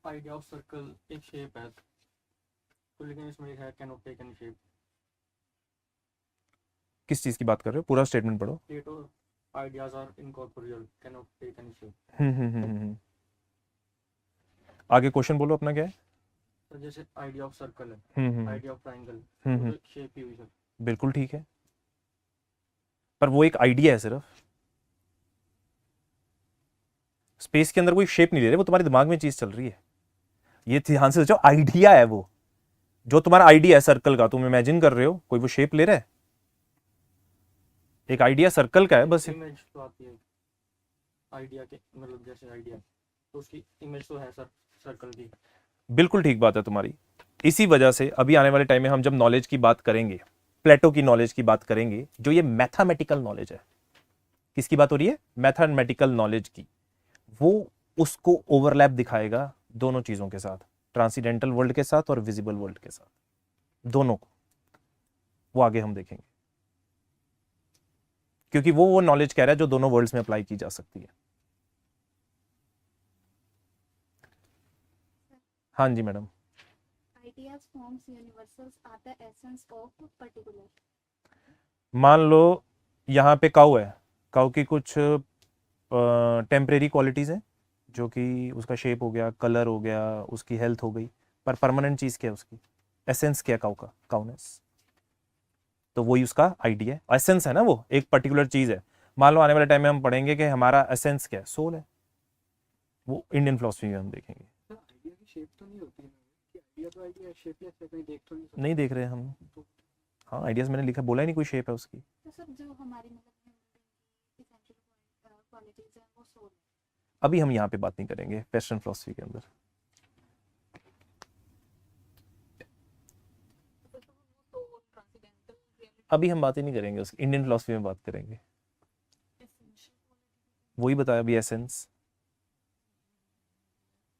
आइडिया ऑफ सर्कल एक शेप है, तो लेकिन इसमें एक है can not take any shape. किस चीज की बात कर रहे हो? पूरा स्टेटमेंट पढ़ो। Plato ideas are incorporeal can not take any shape. Hmm. आगे क्वेश्चन बोलो अपना क्या है। तो जैसे आइडिया ऑफ सर्कल है, हम्म। आइडिया ऑफ ट्रायंगल, हम्म। तो शेप ही हुई सर। बिल्कुल ठीक है, पर वो एक आइडिया है सिर्फ, स्पेस के अंदर कोई शेप नहीं ले रहे, वो तुम्हारे दिमाग में चीज चल रही है। ये ध्यान से सोचो, आइडिया है वो, जो तुम्हारा आइडिया है सर्कल का, तुम इमेजिन कर रहे हो, कोई वो शेप ले रहा है? एक आइडिया सर्कल का है बस। इमेज तो आती है आइडिया के, मतलब जैसे आइडिया तो उसकी इमेज तो है सर सर्कल की। बिल्कुल ठीक बात है तुम्हारी। इसी वजह से अभी आने वाले टाइम में हम जब नॉलेज की बात करेंगे, प्लेटो की नॉलेज की बात करेंगे, जो ये मैथमेटिकल नॉलेज है, किसकी बात हो रही है? मैथमेटिकल नॉलेज की। वो उसको ओवरलैप दिखाएगा दोनों चीजों के साथ, ट्रांसीडेंटल वर्ल्ड के साथ और विजिबल वर्ल्ड के साथ, दोनों को। वो आगे हम देखेंगे, क्योंकि वो नॉलेज कह रहा है जो दोनों वर्ल्ड्स में अप्लाई की जा सकती है। हाँ जी madam. Ideas forms universals are the essence of particular. मान लो यहाँ पे काऊ है, काऊ की कुछ टेम्परेरी क्वालिटीज हैं, जो कि उसका शेप हो गया, कलर हो गया, उसकी हेल्थ हो गई, पर परमानेंट चीज क्या है उसकी? एसेंस क्या है काऊ का? काउनेस। तो वही उसका आइडिया है, एसेंस है ना, वो एक पर्टिकुलर चीज है। मान लो आने वाले टाइम में हम पढ़ेंगे कि हमारा एसेंस क्या है, सोल है, वो इंडियन फिलोसफी में हम देखेंगे। सर आइडिया की शेप तो नहीं होती है कि आइडिया तो आइडिया शेप ही ऐसे कहीं देख तो नहीं सकते। नहीं देख रहे हम। हाँ, आइडियाज मैंने लिखा, बोला ही नहीं कोई शेप है उसकी। तो सर जो हमारी मतलब essential qualities है वो सोल है। अभी हम यहाँ पे बात नहीं करेंगे वेस्टर्न फिलोसफी के अंदर। तो ट्रांसेंडेंटल अभी हम बात ही नहीं करेंगे उसकी, इंडियन फिलोसफी में बात करेंगे। वही बताया अभी, एसेंस।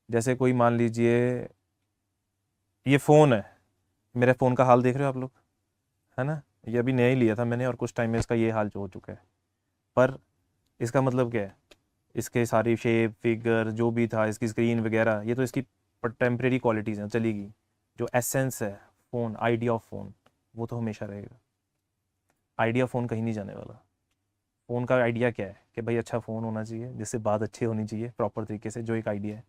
जैसे कोई मान लीजिए ये फोन है, मेरे फोन का हाल देख रहे हो आप लोग, है ना? ये अभी नया ही लिया था मैंने और कुछ टाइम में इसका ये हाल हो चुका है, पर इसका मतलब क्या है? इसके सारी शेप फिगर जो भी था, इसकी स्क्रीन वगैरह, ये तो इसकी टेम्परेरी क्वालिटीज हैं, चलेगी। जो एसेंस है फोन, आइडिया ऑफ फोन, वो तो हमेशा रहेगा। आइडिया फोन कहीं नहीं जाने वाला। फोन का आइडिया क्या है कि भाई अच्छा फोन होना चाहिए, जिससे बात अच्छी होनी चाहिए प्रॉपर तरीके से, जो एक आइडिया है।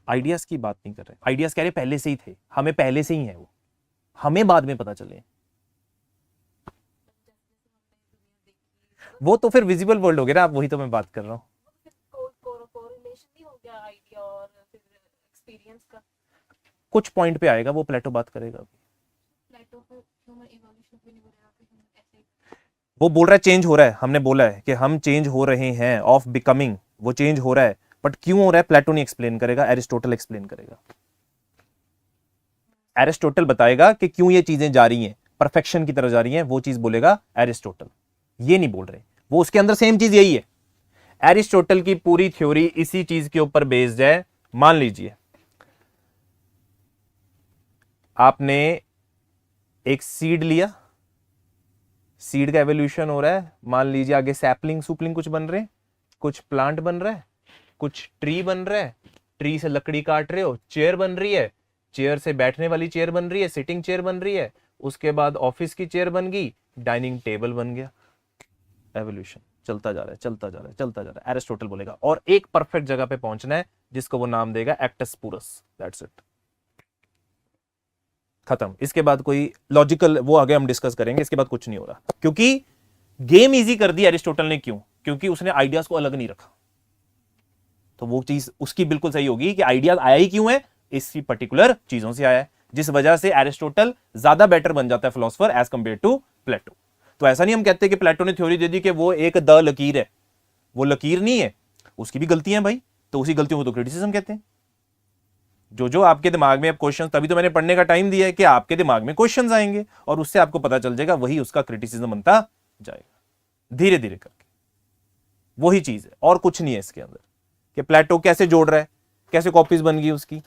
आइडियाज की बात नहीं कर रहे, आइडियाज कह रहे पहले से ही थे, हमें पहले से ही है वो, हमें बाद में पता चले। वो तो फिर विजिबल वर्ल्ड हो गया ना, आप वही तो मैं बात कर रहा हूँ। कोरिलेशन नहीं हो गया आइडिया और फिर एक्सपीरियंस का। कुछ पॉइंट पे आएगा, वो प्लेटो बात करेगा। प्लेटो को ह्यूमन इवोल्यूशन भी नहीं बोलेगा कि हम ऐसे ही। वो बोल रहा है चेंज हो रहा है, हमने बोला है कि हम चेंज हो रहे हैं, ऑफ बिकमिंग, वो चेंज हो रहा है, बट क्यों हो रहा है प्लेटो नहीं एक्सप्लेन करेगा, एरिस्टोटल एक्सप्लेन करेगा। एरिस्टोटल बताएगा कि क्यों ये चीजें जा रही हैं, परफेक्शन की तरफ जा रही हैं, वो चीज बोलेगा एरिस्टोटल। ये नहीं बोल रहे, वो उसके अंदर सेम चीज यही है। एरिस्टोटल की पूरी थ्योरी इसी चीज के ऊपर बेस्ड है। मान लीजिए आपने एक सीड लिया, सीड का एवोल्यूशन हो रहा है, मान लीजिए आगे सैपलिंग सुपलिंग कुछ बन रहे हैं, कुछ प्लांट बन रहा है, कुछ ट्री बन रहा है, ट्री से लकड़ी काट रहे हो, चेयर बन रही है, चेयर से बैठने वाली चेयर बन रही है, सिटिंग चेयर बन रही है, उसके बाद ऑफिस की चेयर बन गई, डाइनिंग टेबल बन गया। एवोल्यूशन चलता जा रहा है, चलता जा रहा है, चलता जा रहा है। एरिस्टोटल बोलेगा और एक परफेक्ट जगह पे पहुंचना है, जिसको वो नाम देगा एक्टस पूरस। दैट्स इट, खत्म। इसके बाद कोई लॉजिकल वो आगे हम डिस्कस करेंगे, इसके बाद कुछ नहीं हो रहा, क्योंकि गेम इजी कर दी एरिस्टोटल ने। क्यों? क्योंकि उसने आइडियाज को अलग नहीं रखा। तो वो चीज उसकी बिल्कुल सही होगी कि आइडियाज आया ही क्यों है, इसी पर्टिकुलर चीजों से आया है, जिस वजह से एरिस्टोटल ज्यादा बेटर बन जाता है फिलोसफर एज कंपेयर टू प्लेटो। तो ऐसा नहीं हम कहते कि प्लेटो ने थ्योरी दे दी कि वो एक द लकीर है, वो लकीर नहीं है, उसकी भी गलतियां हैं भाई, तो उसी गलतियों को तो क्रिटिसिज्म कहते हैं। जो जो आपके दिमाग में अब क्वेश्चन, तभी तो मैंने पढ़ने का टाइम दिया है कि आपके दिमाग में क्वेश्चंस आएंगे और उससे आपको पता चल जाएगा, वही उसका क्रिटिसिज्म बनता जाएगा धीरे धीरे करके। वही चीज है और कुछ नहीं है इसके अंदर, कि प्लेटो कैसे जोड़ रहा है, कैसे कॉपीज बन गई उसकी,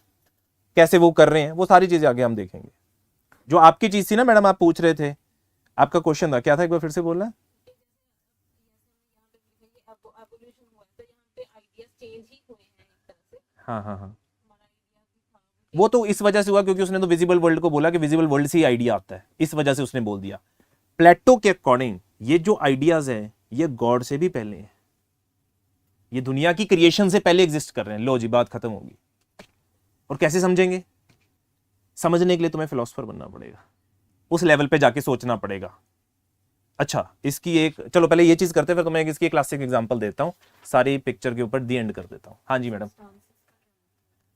कैसे वो कर रहे हैं, वो सारी चीजें आगे हम देखेंगे। जो आपकी चीज थी ना मैडम, आप पूछ रहे थे, आपका क्वेश्चन था क्या था, एक बार फिर से बोलना। हाँ हाँ हाँ, वो तो इस वजह से हुआ क्योंकि उसने तो विजिबल वर्ल्ड को बोला कि विजिबल वर्ल्ड से ही आइडिया आता है, इस वजह से उसने बोल दिया। प्लेटो के अकॉर्डिंग ये जो आइडियाज हैं ये गॉड से भी पहले हैं, ये दुनिया की क्रिएशन से पहले एग्जिस्ट कर रहे हैं। लो जी, बात खत्म होगी। और कैसे समझेंगे? समझने के लिए तुम्हें फिलोसफर बनना पड़ेगा, उस लेवल पे जाके सोचना पड़ेगा। अच्छा, इसकी एक, चलो पहले ये चीज करते हैं, फिर तुम्हें इसकी एक क्लासिक एग्जांपल देता हूं, सारी पिक्चर के ऊपर दी एंड कर देता हूं। हाँ जी मैडम।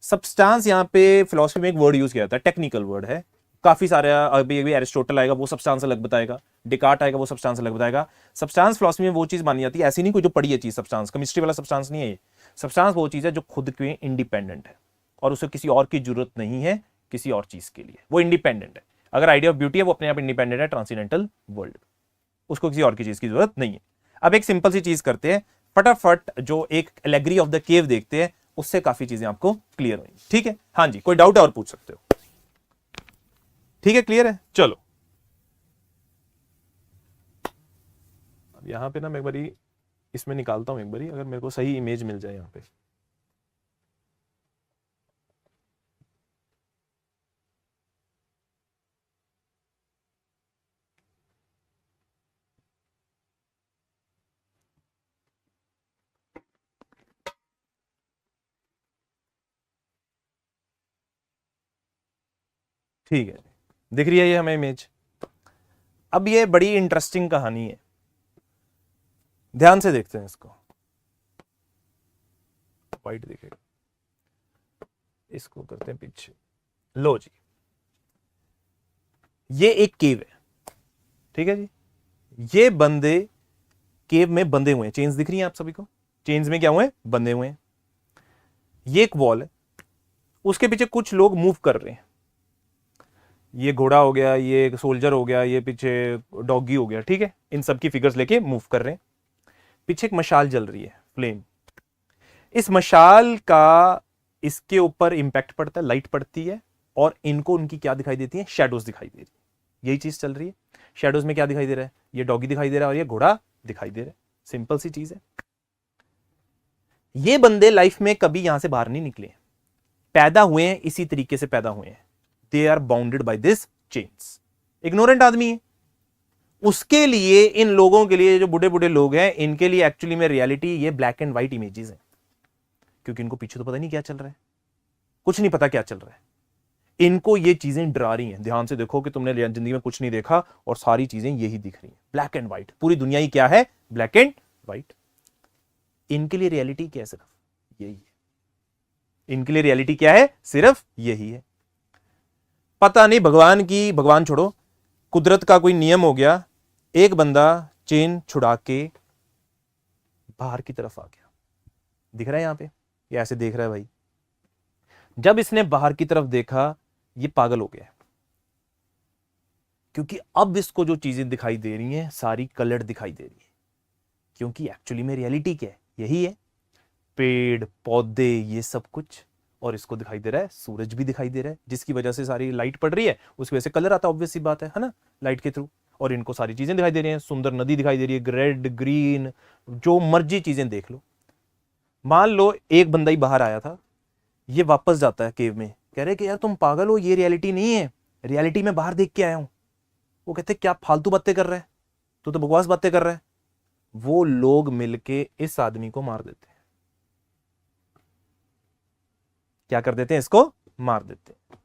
सब्सटेंस, यहाँ पे फिलोसफी में एक वर्ड यूज किया जाता है, टेक्निकल वर्ड है, काफी सारा, अभी एरिस्टोटल आएगा वो सब्सटेंस अलग बताएगा, डिकार्ट आएगा वो सब्सटेंस अलग बताएगा। सब्सटेंस फिलोसफी में वो चीज मानी जाती है, ऐसी नहीं कोई जो पड़ी है चीज, सब्सटेंस केमिस्ट्री वाला सब्सटेंस नहीं है ये। सब्सटेंस वो चीज है जो खुद के इंडिपेंडेंट है और उसे किसी और की जरूरत नहीं है किसी और चीज के लिए, वो इंडिपेंडेंट है। अगर आइडिया ऑफ ब्यूटी है वो अपने आप इंडिपेंडेंट है, ट्रांसेंडेंटल वर्ल्ड, उसको किसी और की चीज की जरूरत नहीं है। अब एक सिंपल सी चीज करते हैं फटाफट, जो एक एलेगरी ऑफ द केव देखते हैं, उससे काफी चीजें आपको क्लियर होंगी। ठीक है, हाँ जी, कोई डाउट है और पूछ सकते हो। ठीक है, क्लियर है। चलो अब यहां पे ना मैं एक बारी इसमें निकालता हूं, एक बारी अगर मेरे को सही इमेज मिल जाए यहां पे। ठीक है, दिख रही है ये हमें इमेज। अब ये बड़ी इंटरेस्टिंग कहानी है, ध्यान से देखते हैं इसको। वाइट दिखेगा, इसको करते हैं पीछे। लो जी, ये एक केव है, ठीक है जी। ये बंदे केव में बंधे हुए हैं, चेन्स दिख रही हैं आप सभी को, चेन्स में क्या हुए, बंधे हुए हैं। ये एक वॉल है, उसके पीछे कुछ लोग मूव कर रहे हैं। ये घोड़ा हो गया, ये एक सोल्जर हो गया, ये पीछे डॉगी हो गया, ठीक है। इन सब की फिगर्स लेके मूव कर रहे हैं। पीछे एक मशाल जल रही है, फ्लेम। इस मशाल का इसके ऊपर इंपैक्ट पड़ता है, लाइट पड़ती है और इनको उनकी क्या दिखाई देती है, शैडोज दिखाई दे रही है। यही चीज चल रही है। शैडोज में क्या दिखाई दे रहा है, ये डॉगी दिखाई दे रहा है और ये घोड़ा दिखाई दे रहा है। सिंपल सी चीज है। ये बंदे लाइफ में कभी यहां से बाहर नहीं निकले, पैदा हुए हैं इसी तरीके से पैदा हुए हैं। They are bounded by this chains. Ignorant आदमी है, उसके लिए, इन लोगों के लिए, जो बूढ़े बूढ़े लोग हैं, इनके लिए एक्चुअली में रियलिटी ये ब्लैक एंड व्हाइट इमेजेस हैं, क्योंकि इनको पीछे तो पता नहीं क्या चल रहा है, कुछ नहीं पता क्या चल रहा है। इनको ये चीजें डरा रही हैं। ध्यान से देखो कि तुमने जिंदगी में कुछ नहीं देखा और सारी चीजें यही दिख रही हैं, ब्लैक एंड व्हाइट। पूरी दुनिया ही क्या है, ब्लैक एंड व्हाइट। इनके लिए रियलिटी क्या है, सिर्फ यही है। इनके लिए रियलिटी क्या है, सिर्फ यही है। पता नहीं भगवान की, भगवान छोड़ो, कुदरत का कोई नियम हो गया, एक बंदा चेन छुड़ा के बाहर की तरफ आ गया। दिख रहा है यहां पे, ये ऐसे देख रहा है भाई। जब इसने बाहर की तरफ देखा, ये पागल हो गया, क्योंकि अब इसको जो चीजें दिखाई दे रही हैं सारी कलर्ड दिखाई दे रही है। क्योंकि एक्चुअली में रियलिटी क्या है, यही है, पेड़ पौधे ये सब कुछ। और इसको दिखाई दे रहा है, सूरज भी दिखाई दे रहा है, जिसकी वजह से सारी लाइट पड़ रही है, उसकी वजह से कलर आता है, ऑब्वियस सी बात है ना, लाइट के थ्रू। और इनको सारी चीजें दिखाई दे रही हैं, सुंदर नदी दिखाई दे रही है, रेड ग्रीन, जो मर्जी चीजें देख लो। मान लो एक बंदा ही बाहर आया था, ये वापस जाता है केव में, कह रहे कि यार तुम पागल हो, ये रियलिटी नहीं है, रियलिटी में बाहर देख के आया हूं। वो कहते क्या फालतू बातें कर रहा है, तू तो बकवास बातें कर रहा है। वो लोग मिलके इस आदमी को मार देते हैं। क्या कर देते हैं, इसको मार देते हैं।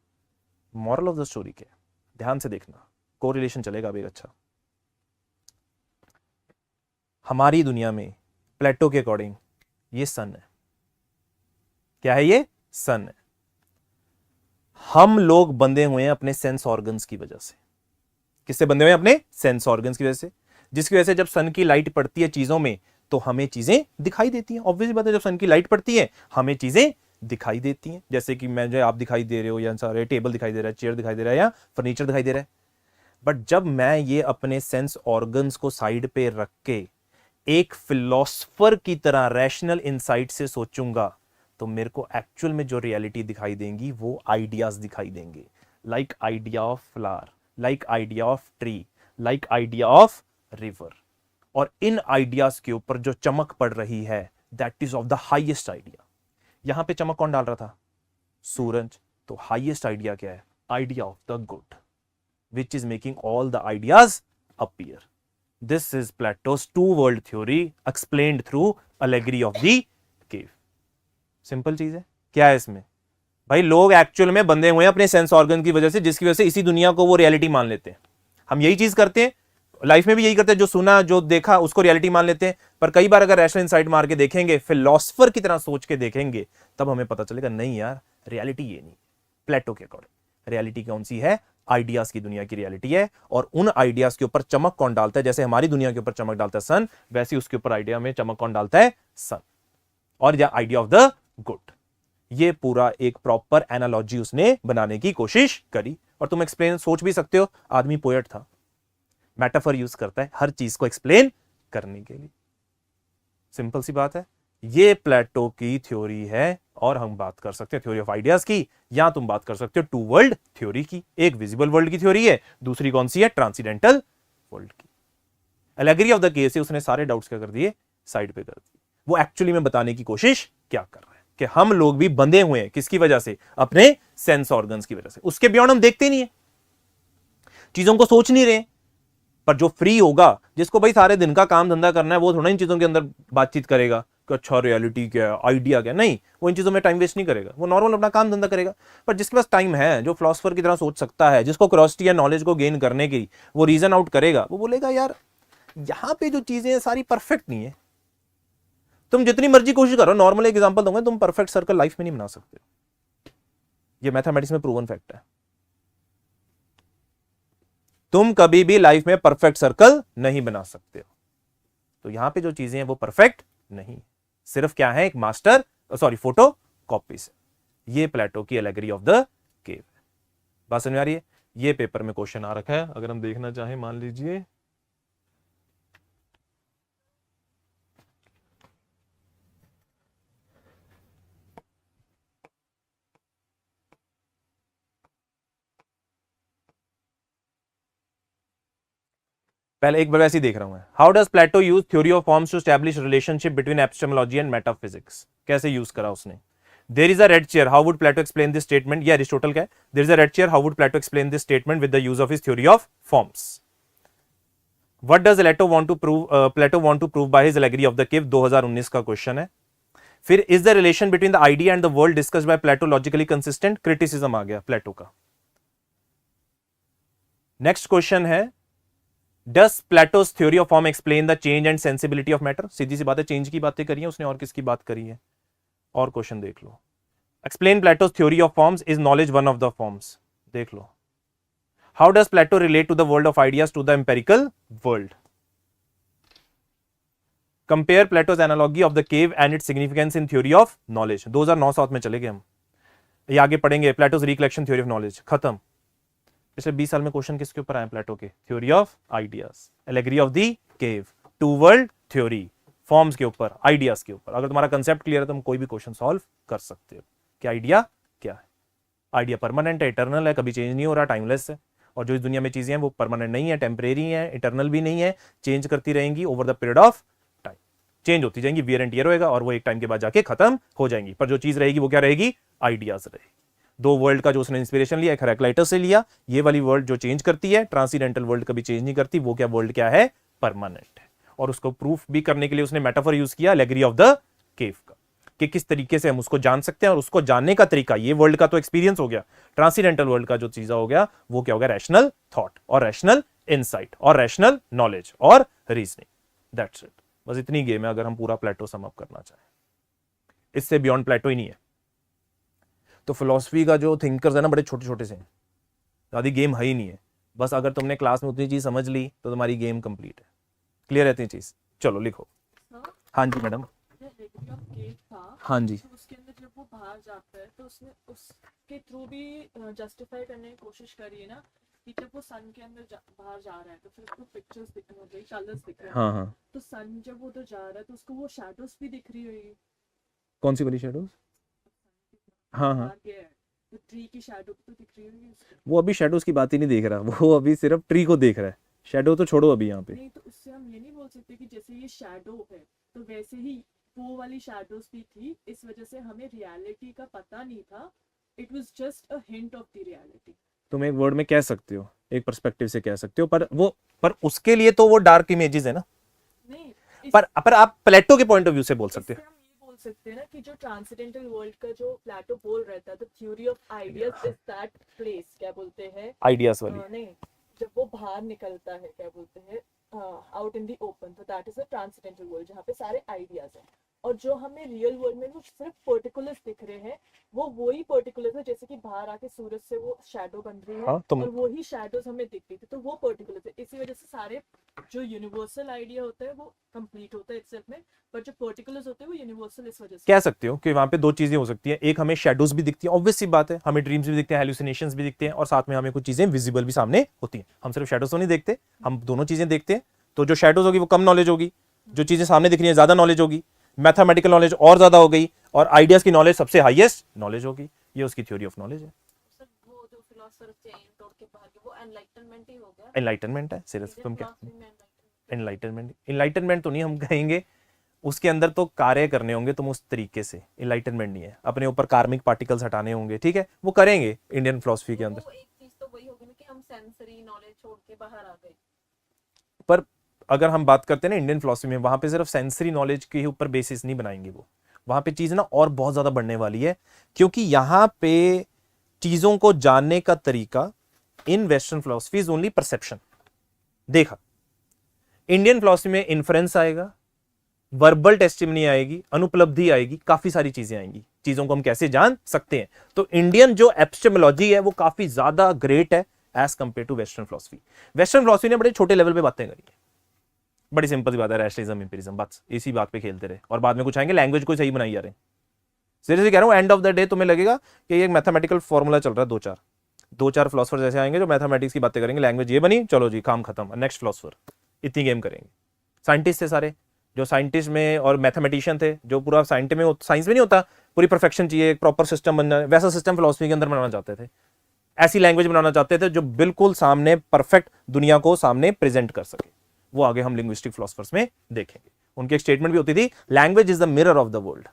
मॉरल ऑफ द स्टोरी क्या है, ध्यान से देखना, कोरिलेशन चलेगा अभी। अच्छा, हमारी दुनिया में प्लेटो के अकॉर्डिंग ये सन है। क्या है ये, सन है। हम लोग बंधे हुए हैं अपने सेंस ऑर्गन्स की वजह से। किससे बंधे हुए हैं, अपने सेंस ऑर्गन्स की वजह से। जिसकी वजह से जब सन की लाइट पड़ती है चीजों में तो हमें चीजें दिखाई देती हैं। ऑब्वियसली बात है, जब सन की लाइट पड़ती है हमें चीजें दिखाई देती हैं। जैसे कि मैं जो आप दिखाई दे रहे हो, या सारे टेबल दिखाई दे रहा है, चेयर दिखाई दे रहा है, या फर्नीचर दिखाई दे रहा है। बट जब मैं ये अपने सेंस ऑर्गन्स को साइड पे रख के एक फिलोसफर की तरह रैशनल इंसाइट से सोचूंगा तो मेरे को एक्चुअल में जो रियलिटी दिखाई देंगी वो आइडियाज दिखाई देंगे। Like idea of flower, like idea of tree, like idea of river. और इन आइडियाज के ऊपर जो चमक पड़ रही है that is of the highest idea. यहां पे चमक कौन डाल रहा था? सूरज। तो हाईएस्ट आइडिया क्या है? Idea of the good, which is making all the ideas appear. This is Plato's two-world theory explained through allegory of the cave. Simple चीज है। क्या है इसमें? भाई लोग एक्चुअल में बंधे हुए हैं अपने सेंस ऑर्गन की वजह से, जिसकी वजह से इसी दुनिया को वो रियलिटी मान लेते हैं। हम यही चीज करते हैं लाइफ में भी, यही करते हैं, जो सुना जो देखा उसको रियलिटी मान लेते हैं। पर कई बार अगर रैशनल इंसाइट मार के देखेंगे, फिलोसफर की तरह सोच के देखेंगे, तब हमें पता चलेगा नहीं यार रियलिटी ये नहीं। प्लेटो के अकॉर्डिंग रियलिटी कौन सी है? आइडियाज की दुनिया की रियलिटी है। और उन आइडियाज के ऊपर चमक कौन डालता है? जैसे हमारी दुनिया के ऊपर चमक डालता है सन, वैसे उसके ऊपर आइडिया में चमक कौन डालता है? सन। और या आइडिया ऑफ द गुड। ये पूरा एक प्रॉपर एनालॉजी उसने बनाने की कोशिश करी। और तुम एक्सप्लेन सोच भी सकते हो, आदमी पोएट था, मेटाफर यूज करता है हर चीज को एक्सप्लेन करने के लिए। सिंपल सी बात है। ये प्लेटो की थ्योरी है। और हम बात कर सकते हैं थ्योरी ऑफ आइडियाज की, या तुम बात कर सकते हो टू वर्ल्ड थ्योरी की। एक विजिबल वर्ल्ड की थ्योरी है, दूसरी कौन सी है? ट्रांसीडेंटल वर्ल्ड की। एलेगरी ऑफ द केस से उसने सारे डाउट्स क्या कर दिए? साइड पे कर दिए। वो एक्चुअली में बताने की कोशिश क्या कर रहा है कि हम लोग भी बंधे हुए हैं। किसकी वजह से? अपने सेंस ऑर्गन्स की वजह से। उसके बियॉन्ड हम देखते नहीं है, चीजों को सोच नहीं रहे। पर जो फ्री होगा, जिसको भाई सारे दिन का काम धंधा करना है, वो थोड़ा इन चीजों के अंदर बातचीत करेगा कि अच्छा रियलिटी क्या है, आइडिया क्या। नहीं, वो इन चीजों में टाइम वेस्ट नहीं करेगा, वो नॉर्मल अपना काम धंधा करेगा। पर जिसके पास टाइम है, जो फिलोसफर की तरह सोच सकता है, जिसको क्यूरियोसिटी या नॉलेज को गेन करने की वो रीजन आउट करेगा, वो बोलेगा यार यहां पे जो चीजें हैं सारी परफेक्ट नहीं है। तुम जितनी मर्जी कोशिश करो, नॉर्मल एग्जांपल दूंगा, तुम परफेक्ट सर्कल लाइफ में नहीं बना सकते। ये मैथमेटिक्स में प्रूवन फैक्ट है। तुम कभी भी लाइफ में परफेक्ट सर्कल नहीं बना सकते हो। तो यहां पे जो चीजें हैं वो परफेक्ट नहीं, सिर्फ क्या है? एक मास्टर फोटो कॉपी से। ये प्लेटो की एलेगरी ऑफ द केव। बात समझ आ रही है? ये पेपर में क्वेश्चन आ रखा है। अगर हम देखना चाहें, मान लीजिए पहले एक बार वैसे ही देख रहा हूं मैं। How does Plato use theory of forms to establish relationship between epistemology and metaphysics? कैसे यूज करा उसने? There is a red chair, how would Plato explain this statement? ये अरिस्टोटल का है। There is a red chair, how would Plato explain this statement with the use of his theory of forms? What does Plato want to prove by his allegory of the cave? 2019 का question है। फिर is the relation between the idea and the world discussed by Plato logically consistent? Criticism आ गया Plato का। Next question है, does Plato's theory of form explain the change and sensibility of matter? सीधी सी बात है, चेंज की बातें करी है उसने, और किसकी बात करी है? और क्वेश्चन देख लो। Explain Plato's theory of forms, is knowledge one of the forms? देख लो। How does Plato relate to the world of ideas to the empirical world? Compare Plato's analogy of the cave and its significance in theory of knowledge. 2009 south में चले गए हम। ये आगे पढ़ेंगे Plato's recollection theory of knowledge, खत्म। पिछले 20 साल में क्वेश्चन किसके ऊपर आए? प्लेटो के। Theory of ideas, allegory of the cave, two world theory, forms के ऊपर, आइडियाज के ऊपर। अगर तुम्हारा कंसेप्ट क्लियर है तो तुम कोई भी क्वेश्चन सॉल्व कर सकते हो कि आइडिया क्या है। आइडिया परमानेंट है, इटर्नल है, कभी चेंज नहीं हो रहा, टाइमलेस है। और जो इस दुनिया में चीजें हैं वो परमानेंट नहीं है, टेम्परेरी है, इटर्नल भी नहीं है, चेंज करती रहेंगी over the period of time. Change होती जाएंगी, वियर एंड टियर होएगा, और वो एक टाइम के बाद जाके खत्म हो जाएंगी। पर जो चीज रहेगी वो क्या रहेगी? आइडियाज रहेगी। दो वर्ल्ड का जो उसने इंस्पिरेशन लिया, एक हेराक्लाइटस से लिया। ये वाली वर्ल्ड जो चेंज करती है, ट्रांसीडेंटल वर्ल्ड कभी चेंज नहीं करती, वो क्या वर्ल्ड क्या है? परमानेंट है। और उसको प्रूफ भी करने के लिए उसने मेटाफर यूज किया एलेगरी ऑफ द केव का, कि किस तरीके से हम उसको जान सकते हैं। और उसको जानने का तरीका, ये वर्ल्ड का तो एक्सपीरियंस हो गया, ट्रांसीडेंटल वर्ल्ड का जो चीज हो गया वो क्या हो गया? रैशनल थॉट और रैशनल इनसाइट और रैशनल नॉलेज और रीजनिंग। That's it. बस इतनी गेम है अगर हम पूरा प्लेटो सम अप करना चाहें। इससे बियॉन्ड प्लेटो ही नहीं है। तो फिलॉसफी का जो थिंकर्स है ना, बड़े छोटे छोटे से हैं, ज्यादा गेम है ही नहीं है। बस अगर तुमने क्लास में उतनी चीज समझ ली तो तुम्हारी गेम कंप्लीट है। क्लियर रहती है चीज। चलो लिखो। हाँ, हाँ जी मैडम। जो डिग्री ऑफ गेट था, हाँ जी। तो उसके अंदर जब वो बाहर जाता है तो उसने उसके थ्रू भी जस्टिफाई करने की कोशिश करी है ना कि जब वो सन के अंदर बाहर जा रहा है तो फिर उसको पिक्चर्स दिख रही है, कलर्स दिख रहे हैं। हाँ हाँ। तो सन जब वो उधर जा रहा है तो उसको वो शैडोज भी दिख रही होगी। कौन सी वाली शेडोज? हाँ हाँ। बाहर गया है तो ट्री की शैडो तो दिख रही होगी उसको। वो अभी शेडोज की बात ही नहीं देख रहा, वो अभी सिर्फ ट्री को देख रहा है। शेडो तो छोड़ो अभी यहाँ पे। नहीं, तो उससे हम ये नहीं बोल सकते कि जैसे ये शैडो है तो वैसे ही वो वाली शैडोज भी थी, इस वजह से हमें रियलिटी का पता नहीं था। It was just a hint of the reality. तुम एक वर्ड में कह सकते हो, एक पर्सपेक्टिव से कह सकते हो, पर उसके लिए तो वो डार्क इमेजेस है ना। नहीं, पर आप प्लेटो के पॉइंट ऑफ व्यू से बोल सकते इससे हम ये बोल सकते हैं ना कि जो ट्रांसेंडेंटल वर्ल्ड का जो प्लेटो बोल रहा था, the theory of ideas is that place, क्या बोलते हैं, हो आइडियाज वाली। नहीं, जब वो बाहर निकलता है क्या बोलते हैं, आउट इन द ओपन, तो that is a transcendental world जहाँ पे सारे आइडियाज हैं। और जो हमें रियल वर्ल्ड में जो सिर्फ पर्टिकुलर्स दिख रहे हैं वो वही पर्टिकुलर्स है, जैसे कि बाहर आके सूरज से वो शैडो बन रही है, हाँ, और वही शैडोज हमें दिख रही थी, तो वो पर्टिकुलर्स है। इसी वजह से सारे जो यूनिवर्सल आइडिया होता है वो कंप्लीट होता है इटसेल्फ में, पर जो पर्टिकुलर्स होते हैं वो यूनिवर्सल इस वजह से। कह सकते हो कि वहां पे दो चीजें हो सकती हैं, एक हमें शेडोज भी दिखती हैं, ऑब्वियस सी बात है, हमें ड्रीम्स भी दिखते हैं, हेलुसिनेशंस भी दिखते हैं, और साथ में हमें कुछ चीजें विजिबल भी सामने होती हैं। हम सिर्फ शेडोज तो नहीं देखते, हम दोनों चीजें देखते हैं। तो जो शेडोज होगी वो कम नॉलेज होगी, जो चीजें सामने दिख रही है ज्यादा नॉलेज होगी, मैथमेटिकल नॉलेज और ज्यादा हो गई, और आइडियाज की नॉलेज सबसे हाईएस्ट नॉलेज होगी। ये उसकी थ्योरी ऑफ नॉलेज है। सर वो जो फिलोसोफर चेन तोड़ के भागे वो एनलाइटनमेंट ही हो गया। एनलाइटनमेंट है सिर्फ। तुम क्या फिलॉसफी में एनलाइटनमेंट, एनलाइटनमेंट तो नहीं हम कहेंगे, उसके अंदर तो कार्य करने होंगे तुम उस तरीके से। एनलाइटनमेंट नहीं है, अपने ऊपर कार्मिक पार्टिकल्स हटाने होंगे, ठीक है, वो करेंगे इंडियन फिलोसफी के अंदर। वो एक चीज तो वही होगी ना कि हम सेंसरी नॉलेज छोड़ के बाहर आ गए। पर अगर हम बात करते हैं ना इंडियन फिलोसफी में, वहां पे सिर्फ सेंसरी नॉलेज के ऊपर बेसिस नहीं बनाएंगे वो, वहां पे चीज ना और बहुत ज्यादा बढ़ने वाली है, क्योंकि यहां पे चीजों को जानने का तरीका in western philosophy is only perception. देखा, इंडियन फिलोसफी में इन्फ्रेंस आएगा, वर्बल टेस्टिमनी आएगी, अनुपलब्धि आएगी, काफी सारी चीजें आएंगी, चीजों को हम कैसे जान सकते हैं। तो इंडियन जो एपिस्टेमोलॉजी है वो काफी ज्यादा ग्रेट है as compare to western philosophy. Western philosophy ने बड़े छोटे लेवल पे बातें करी है, बड़ी सिंपल सी बात है, रैशनलिज्म, एम्पिरिज्म, बस इसी बात पे खेलते रहे, और बाद में कुछ आएंगे लैंग्वेज को सही बनाई जा रहे हैं। सीरियसली कह रहा हूं, एंड ऑफ द डे तुम्हें लगेगा कि ये एक मैथमेटिकल फॉर्मूला चल रहा है, दो चार फिलोसफर ऐसे आएंगे जो मैथमेटिक्स की बातें करेंगे, लैंग्वेज ये बनी, चलो जी काम खत्म, नेक्स्ट फिलोसफर, इतनी गेम करेंगे। साइंटिस्ट थे सारे, जो साइंटिस्ट में और मैथमेटिशियन थे, जो पूरा साइंस में नहीं होता, पूरी परफेक्शन चाहिए, एक प्रॉपर सिस्टम बनना, वैसा सिस्टम फिलोसफी के अंदर बनाना चाहते थे, ऐसी लैंग्वेज बनाना चाहते थे जो बिल्कुल सामने परफेक्ट दुनिया को सामने प्रेजेंट कर सके। वो आगे हम लिंग्विस्टिक फिलोसफर्स में देखेंगे। उनकी एक स्टेटमेंट भी होती थी, language is the mirror of the world,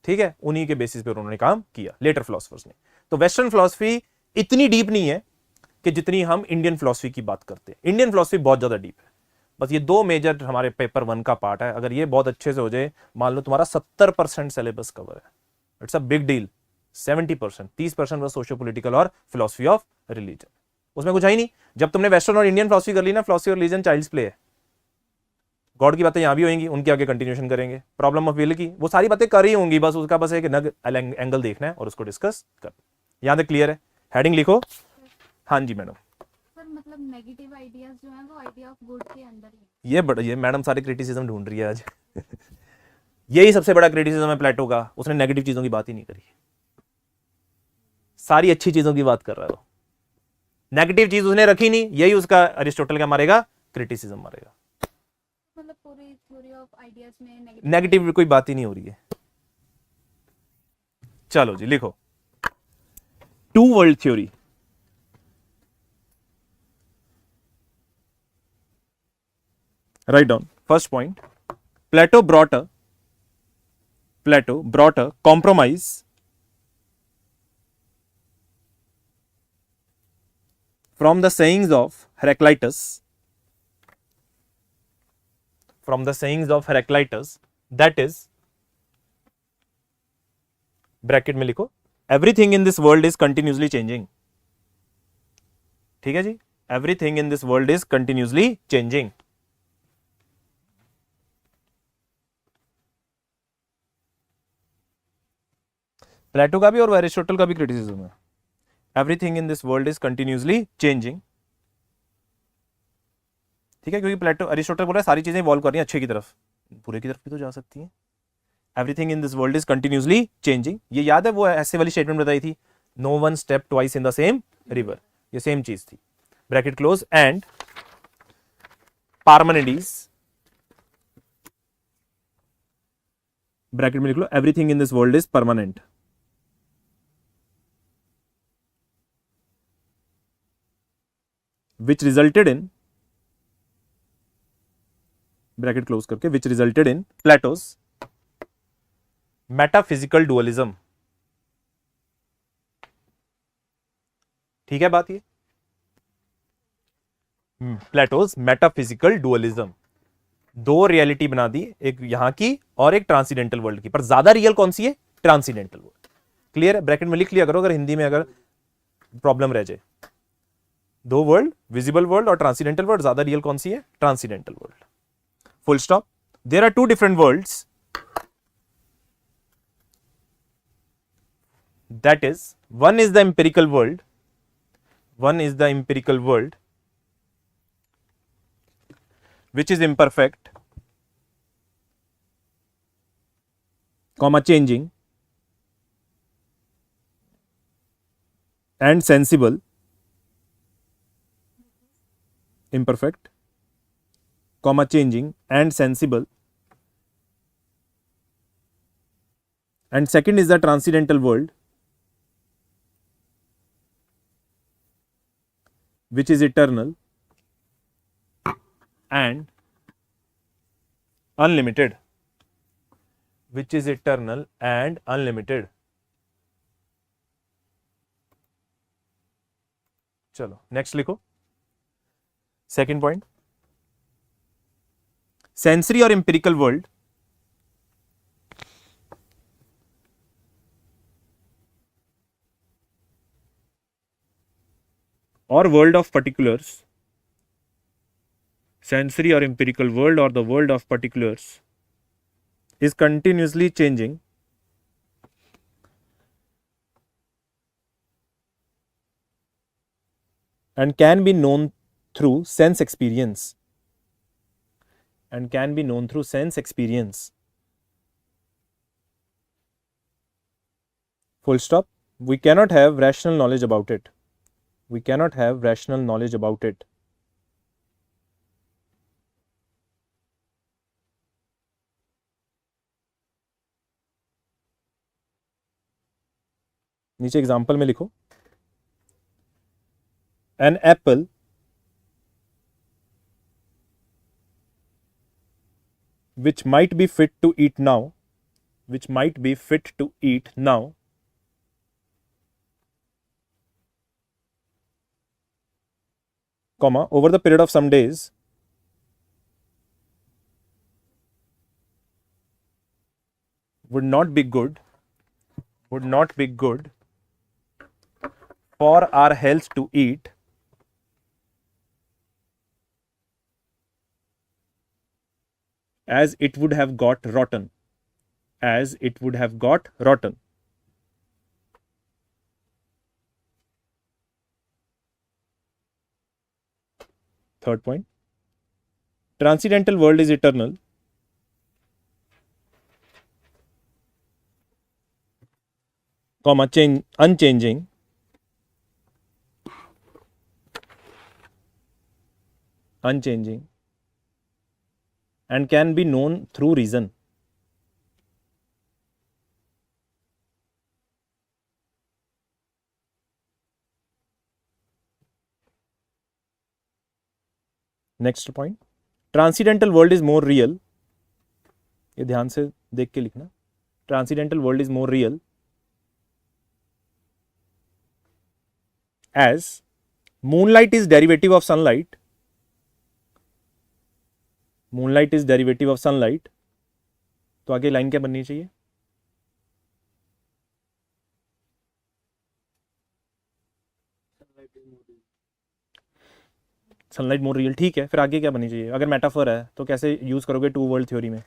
ठीक है, उन्हीं के बेसिस पे उन्होंने काम किया लेटर फिलोसफर्स ने। तो वेस्टर्न फिलोसफी इतनी डीप नहीं है कि जितनी हम इंडियन फिलोसफी की बात करते हैं। इंडियन फिलोसफी बहुत ज्यादा डीप है। बस ये दो मेजर हमारे पेपर 1 का पार्ट है, अगर ये बहुत अच्छे से हो जाए, मान लो तुम्हारा 70% सिलेबस कवर है, इट्स अ बिग डील। 70%, 30% बस सोशियो पॉलिटिकल और फिलोसफी ऑफ रिलीजन, उसमें कुछ है ही नहीं। जब तुमने वेस्टर्न और इंडियन फिलोसफी कर ली ना, फिलोसफी और रिलीजन चाइल्ड्स प्ले है। गॉड की बातें यहां भी होंगी, उनके आगे कंटिन्यूएशन करेंगे, प्रॉब्लम ऑफ विल की वो सारी बातें कर ही होंगी, बस उसका बस एक नग एंगल देखना है और उसको डिस्कस कर। यहां तक क्लियर है? हेडिंग लिखो। हाँ जी मैडम। सर मतलब नेगेटिव आइडियाज जो हैं वो आइडिया ऑफ गुड के अंदर ही हैं। ये मैडम सारे क्रिटिसिज्म ढूंढ रही है आज। यही सबसे बड़ा क्रिटिसिज्म है प्लेटो का, उसने नेगेटिव चीजों की बात ही नहीं करी, सारी अच्छी चीजों की बात कर रहा है वो, नेगेटिव चीज उसने रखी नहीं। यही उसका अरिस्टोटल क्या मारेगा, क्रिटिसिज्म मारेगा। मतलब पूरी थ्योरी ऑफ आइडियाज में नेगेटिव कोई बात ही नहीं हो रही है। चलो जी लिखो, two world theory. Write down first point. Plato brought a compromise from the sayings of Heraclitus. That is, bracket में लिखो, everything in this world is continuously changing. ठीक है जी, everything in this world is continuously changing. प्लेटो का भी और Aristotle का भी criticism है। Everything in this world is continuously changing, ठीक है, क्योंकि प्लेटो अरिस्टोटल बोल रहा है सारी चीजें इवॉल्व कर रही हैं अच्छे की तरफ, बुरे की तरफ भी तो जा सकती हैं। Everything in this world is continuously changing, ये याद है वो ऐसे वाली स्टेटमेंट बताई थी, no one step twice in the same river, ये सेम चीज थी। Bracket close. And Parmenides, bracket में लिख लो, everything in this world is permanent. which resulted in, bracket close करके, which resulted in Plato's metaphysical dualism। ठीक है बात ये, प्लेटोज मेटाफिजिकल डुअलिज्म, दो रियलिटी बना दी, एक यहां की और एक ट्रांसीडेंटल वर्ल्ड की, पर ज्यादा रियल कौन सी है? Transcendental world. क्लियर है? ब्रैकेट में लिख लिया करो अगर हिंदी में अगर प्रॉब्लम रह जाए। दो वर्ल्ड, विजिबल वर्ल्ड और ट्रांसीडेंटल वर्ल्ड, ज्यादा रियल कौन सी है? Transcendental world. Full stop. There are two different worlds, that is, one is the empirical world, one is the empirical world which is imperfect, comma changing and sensible, imperfect, comma changing and sensible, and second is the transcendental world which is eternal and unlimited, which is eternal and unlimited। चलो next लिखो, second point, sensory और empirical world or world of particulars, sensory or empirical world or the world of particulars is continuously changing and can be known through sense experience, and can be known through sense experience। Full stop। We cannot have rational knowledge about it, we cannot have rational knowledge about it। नीचे example में लिखो, an apple which might be fit to eat now, which might be fit to eat now, comma, over the period of some days would not be good for our health to eat, as it would have got rotten, as it would have got rotten। Third point, transcendental world is eternal, comma, unchanging, and can be known through reason। Next point, transcendental world is more real, ये ध्यान से देख के लिखना, transcendental world is more real as moonlight is derivative of sunlight, moonlight is derivative of sunlight। तो आगे line क्या बननी चाहिए? सनलाइट मोर रियल, ठीक है, फिर आगे क्या बननी चाहिए? अगर मेटाफर है तो कैसे यूज करोगे टू वर्ल्ड थ्योरी में?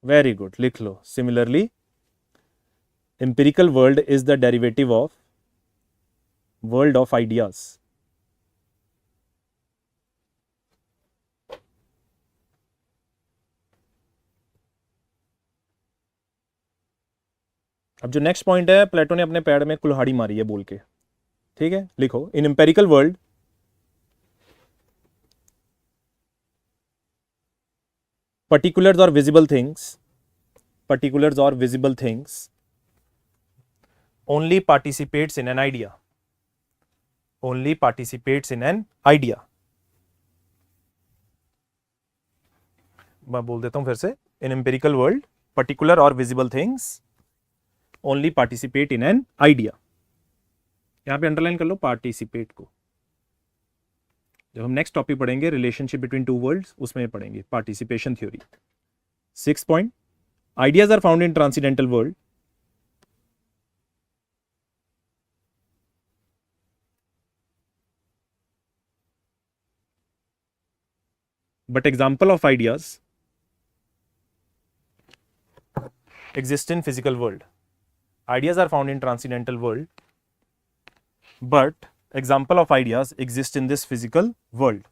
वेरी गुड, लिख लो। Similarly empirical world is the derivative of world of ideas, अब जो नेक्स्ट पॉइंट है, प्लेटो ने अपने पैर में कुल्हाड़ी मारी है बोल के, ठीक है, लिखो in empirical world particulars or visible things only participates in an idea, मैं बोल देता हूं फिर से, इन एम्पेरिकल वर्ल्ड पर्टिकुलर और visible things only participate in an idea. यहां पे अंडरलाइन कर लो पार्टिसिपेट को, जब हम नेक्स्ट टॉपिक पढ़ेंगे रिलेशनशिप बिटवीन टू वर्ल्ड्स उसमें पढ़ेंगे participation theory. 6 point, ideas are found in transcendental world but example of ideas exist in physical world. Ideas are found in transcendental world, but example of ideas exist in this physical world.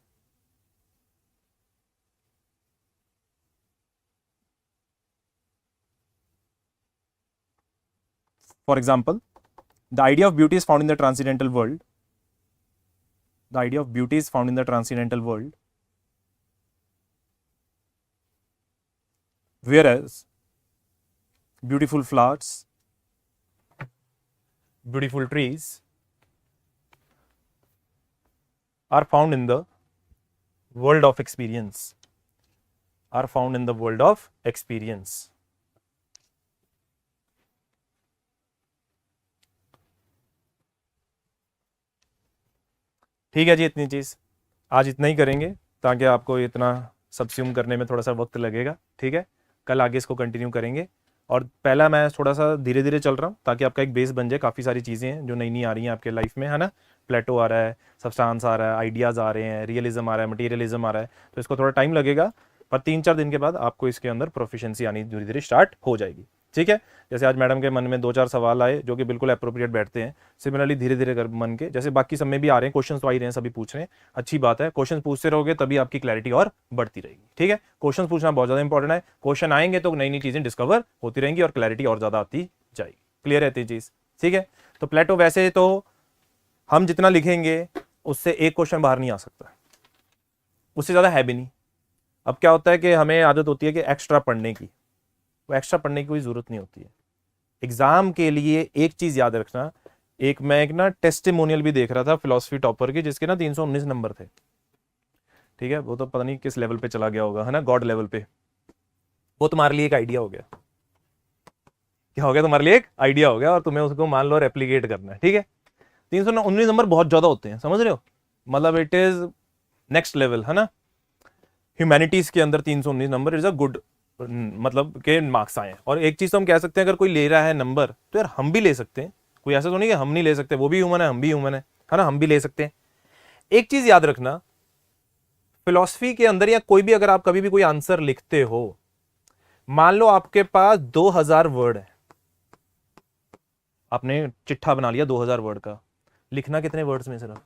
For example, the idea of beauty is found in the transcendental world. The idea of beauty is found in the transcendental world, whereas beautiful flowers, beautiful trees are found in the world of experience, are found in the world of experience. ठीक है जी, इतनी चीज़ आज इतना ही करेंगे ताकि आपको इतना सबस्यूम करने में थोड़ा सा वक्त लगेगा, ठीक है। कल आगे इसको कंटिन्यू करेंगे, और पहला मैं थोड़ा सा धीरे धीरे चल रहा हूँ ताकि आपका एक बेस बन जाए। काफ़ी सारी चीज़ें हैं जो नई नई आ रही हैं आपके लाइफ में, है ना। प्लेटो आ रहा है, सब्सटेंस आ रहा है, आइडियाज़ आ रहे हैं, रियलिज्म आ रहा है, मटीरियलिज्म आ रहा है, तो इसको थोड़ा टाइम लगेगा, पर 3-4 दिन के बाद आपको इसके अंदर प्रोफिशिएंसी आनी धीरे धीरे स्टार्ट हो जाएगी, ठीक है। जैसे आज मैडम के मन में 2-4 सवाल आए जो कि बिल्कुल अप्रोप्रिएट बैठते हैं, सिमिलरली धीरे धीरे कर मन के, जैसे बाकी सब में भी आ रहे हैं क्वेश्चन, तो आ ही रहे हैं, सभी पूछ रहे हैं, अच्छी बात है। क्वेश्चन पूछते रहोगे तभी आपकी क्लैरिटी और बढ़ती रहेगी, ठीक है। क्वेश्चन पूछना बहुत ज़्यादा इंपॉर्टेंट है, क्वेश्चन आएंगे तो नई नई चीज़ें डिस्कवर होती रहेंगी और क्लैरिटी और ज़्यादा आती जाएगी। क्लियर रहती चीज़, ठीक है। तो प्लेटो वैसे तो हम जितना लिखेंगे उससे एक क्वेश्चन बाहर नहीं आ सकता, उससे ज़्यादा है भी नहीं। अब क्या होता है कि हमें आदत होती है कि एक्स्ट्रा पढ़ने की, वो एक्स्ट्रा पढ़ने की कोई ज़रूरत नहीं होती है। एग्जाम के लिए एक चीज़ याद रखना, मैं एक ना टेस्टिमोनियल भी देख रहा था फिलॉसफी टॉपर की, जिसके ना 319 नंबर थे, ठीक है। वो तो पता नहीं किस लेवल पे चला गया होगा, है ना, गॉड लेवल पे। वो तुम्हारे लिए एक आइडिया हो गया, क्या हो गया, तुम्हारे लिए एक आइडिया हो गया, और तुम्हें उसको मान लो रेप्लीकेट करना है, ठीक है। 319 नंबर बहुत ज़्यादा होते हैं, समझ रहे हो, मतलब इट इज़ नेक्स्ट लेवल, है ना। ह्यूमैनिटीज़ के अंदर 319 नंबर इज़ अ गुड, मतलब के मार्क्स आए। और एक चीज़ तो हम कह सकते हैं, अगर कोई ले रहा है नंबर तो यार हम भी ले सकते हैं, कोई ऐसा तो नहीं कि हम नहीं ले सकते, वो भी ह्यूमन है, हम भी ह्यूमन है ना, हम भी ले सकते हैं। एक चीज़ याद रखना, फिलॉसफी के अंदर या कोई भी, अगर आप कभी भी कोई आंसर लिखते हो, मान लो आपके पास 2000 वर्ड है, आपने चिट्ठा बना लिया 2000 वर्ड का, लिखना कितने वर्ड्स में सिर्फ,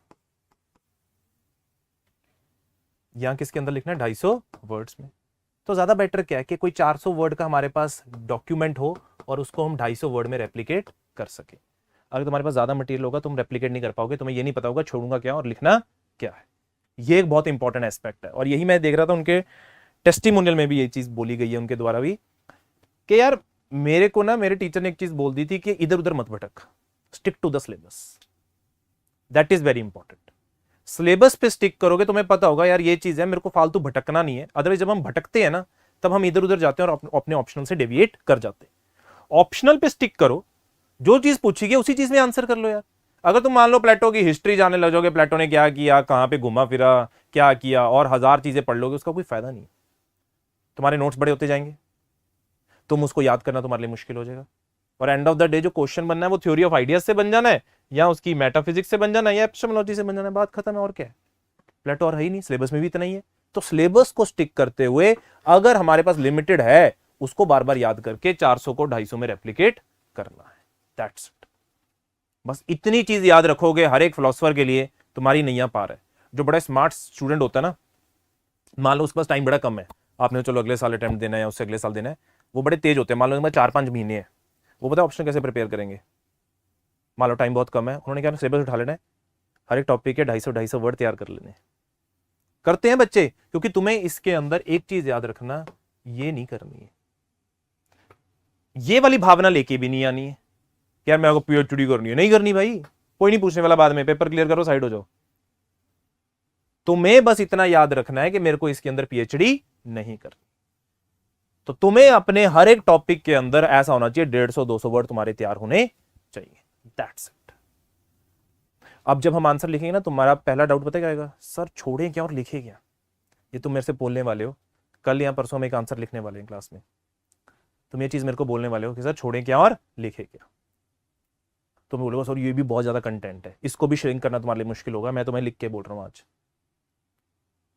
यहां किसके अंदर लिखना है, 250 वर्ड्स में। तो ज्यादा बेटर क्या है कि कोई 400 वर्ड का हमारे पास डॉक्यूमेंट हो और उसको हम 250 वर्ड में रेप्लिकेट कर सके। अगर तुम्हारे पास ज्यादा मटेरियल होगा, तुम रेप्लिकेट नहीं कर पाओगे, तुम्हें ये नहीं पता होगा छोड़ूंगा क्या और लिखना क्या है। ये एक बहुत इंपॉर्टेंट एस्पेक्ट है, और यही मैं देख रहा था उनके टेस्टिमोनियल में भी ये चीज बोली गई है उनके द्वारा भी, कि यार मेरे को ना, मेरे टीचर ने एक चीज बोल दी थी कि इधर उधर मत भटक, stick to the syllabus, that is very important. Syllabus पे स्टिक करोगे, तुम्हें पता होगा यार ये चीज है, मेरे को फालतू भटकना नहीं है। अदरवाइज जब हम भटकते हैं ना, तब हम इधर उधर जाते हैं और अपने ऑप्शनल से डेविएट कर जाते हैं। ऑप्शनल पे स्टिक करो, जो चीज पूछी गई उसी चीज में आंसर कर लो यार। अगर तुम मान लो प्लेटो की हिस्ट्री जानने लग जाओगे, प्लेटो ने क्या किया, कहां पे घुमा फिरा, क्या किया, और 1000 चीजें पढ़ लोगे, उसका कोई फायदा नहीं। तुम्हारे नोट्स बड़े होते जाएंगे, तुम उसको याद करना तुम्हारे लिए मुश्किल हो जाएगा, और एंड ऑफ द डे जो क्वेश्चन बनना है वो थ्योरी ऑफ आइडियाज से बन जाना है, या उसकी मेटाफिजिक्स से बन जाना है, या एपिस्टेमोलॉजी से बन जाना है, बात खत्म है। और क्या है, प्लेटो और है ही नहीं, सिलेबस में भी इतना ही है। तो सिलेबस को स्टिक करते हुए, अगर हमारे पास लिमिटेड है, उसको बार बार याद करके 400 को 250 में रेप्लिकेट करना है, दैट्स इट। बस इतनी चीज याद रखोगे, हर एक फिलोसोफर के लिए तुम्हारी नैया पार है। जो बड़ा स्मार्ट स्टूडेंट होता है ना, मान लो उसके पास टाइम बड़ा कम है, आपने चलो अगले साल अटेम्प्ट देना है या उससे अगले साल देना है, वो बड़े तेज होते हैं, मान लो 4-5 महीने है, वो पता है ऑप्शन कैसे प्रिपेयर करेंगे? मान लो टाइम बहुत कम है, उन्होंने क्या सिलेबस उठा लेना है, हर एक टॉपिक के 250 वर्ड तैयार कर लेने। करते हैं बच्चे, क्योंकि तुम्हें इसके अंदर एक चीज याद रखना, ये नहीं करनी है, ये वाली भावना लेके भी नहीं आनी है यार मेरे को पीएचडी करनी है, नहीं करनी भाई, कोई नहीं पूछने वाला, बाद में पेपर क्लियर करो, साइड हो जाओ। तुम्हें बस इतना याद रखना है कि मेरे को इसके अंदर पीएचडी नहीं करनी। तो तुम्हें अपने हर एक टॉपिक के अंदर ऐसा होना चाहिए 150-200 वर्ड तुम्हारे तैयार होने चाहिए, दैट्स इट। अब जब हम आंसर लिखेंगे ना, तुम्हारा पहला डाउट पता क्या आएगा? सर छोड़ें क्या और लिखे क्या? ये तुम मेरे से बोलने वाले हो, कल या परसों हम एक आंसर लिखने वाले हैं क्लास में, तुम ये चीज मेरे को बोलने वाले हो कि सर छोड़ें क्या और लिखे क्या। तुम बोलोगे सर ये भी बहुत ज्यादा कंटेंट है, इसको भी श्रिंक करना तुम्हारे लिए मुश्किल होगा, मैं तुम्हें लिख के बोल रहा हूँ आज।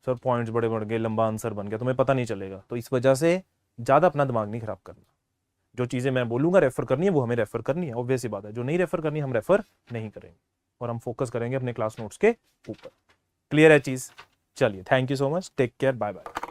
सर पॉइंट्स बड़े बढ़ गए, लंबा आंसर बन गया, तुम्हें पता नहीं चलेगा। तो इस वजह से ज्यादा अपना दिमाग नहीं खराब करना। जो चीजें मैं बोलूंगा रेफर करनी है वो हमें रेफर करनी है, ऑब्वियस ही बात है। जो नहीं रेफर करनी हम रेफर नहीं करेंगे और हम फोकस करेंगे अपने क्लास नोट्स के ऊपर। क्लियर है चीज? चलिए, thank you so much, take care, bye bye.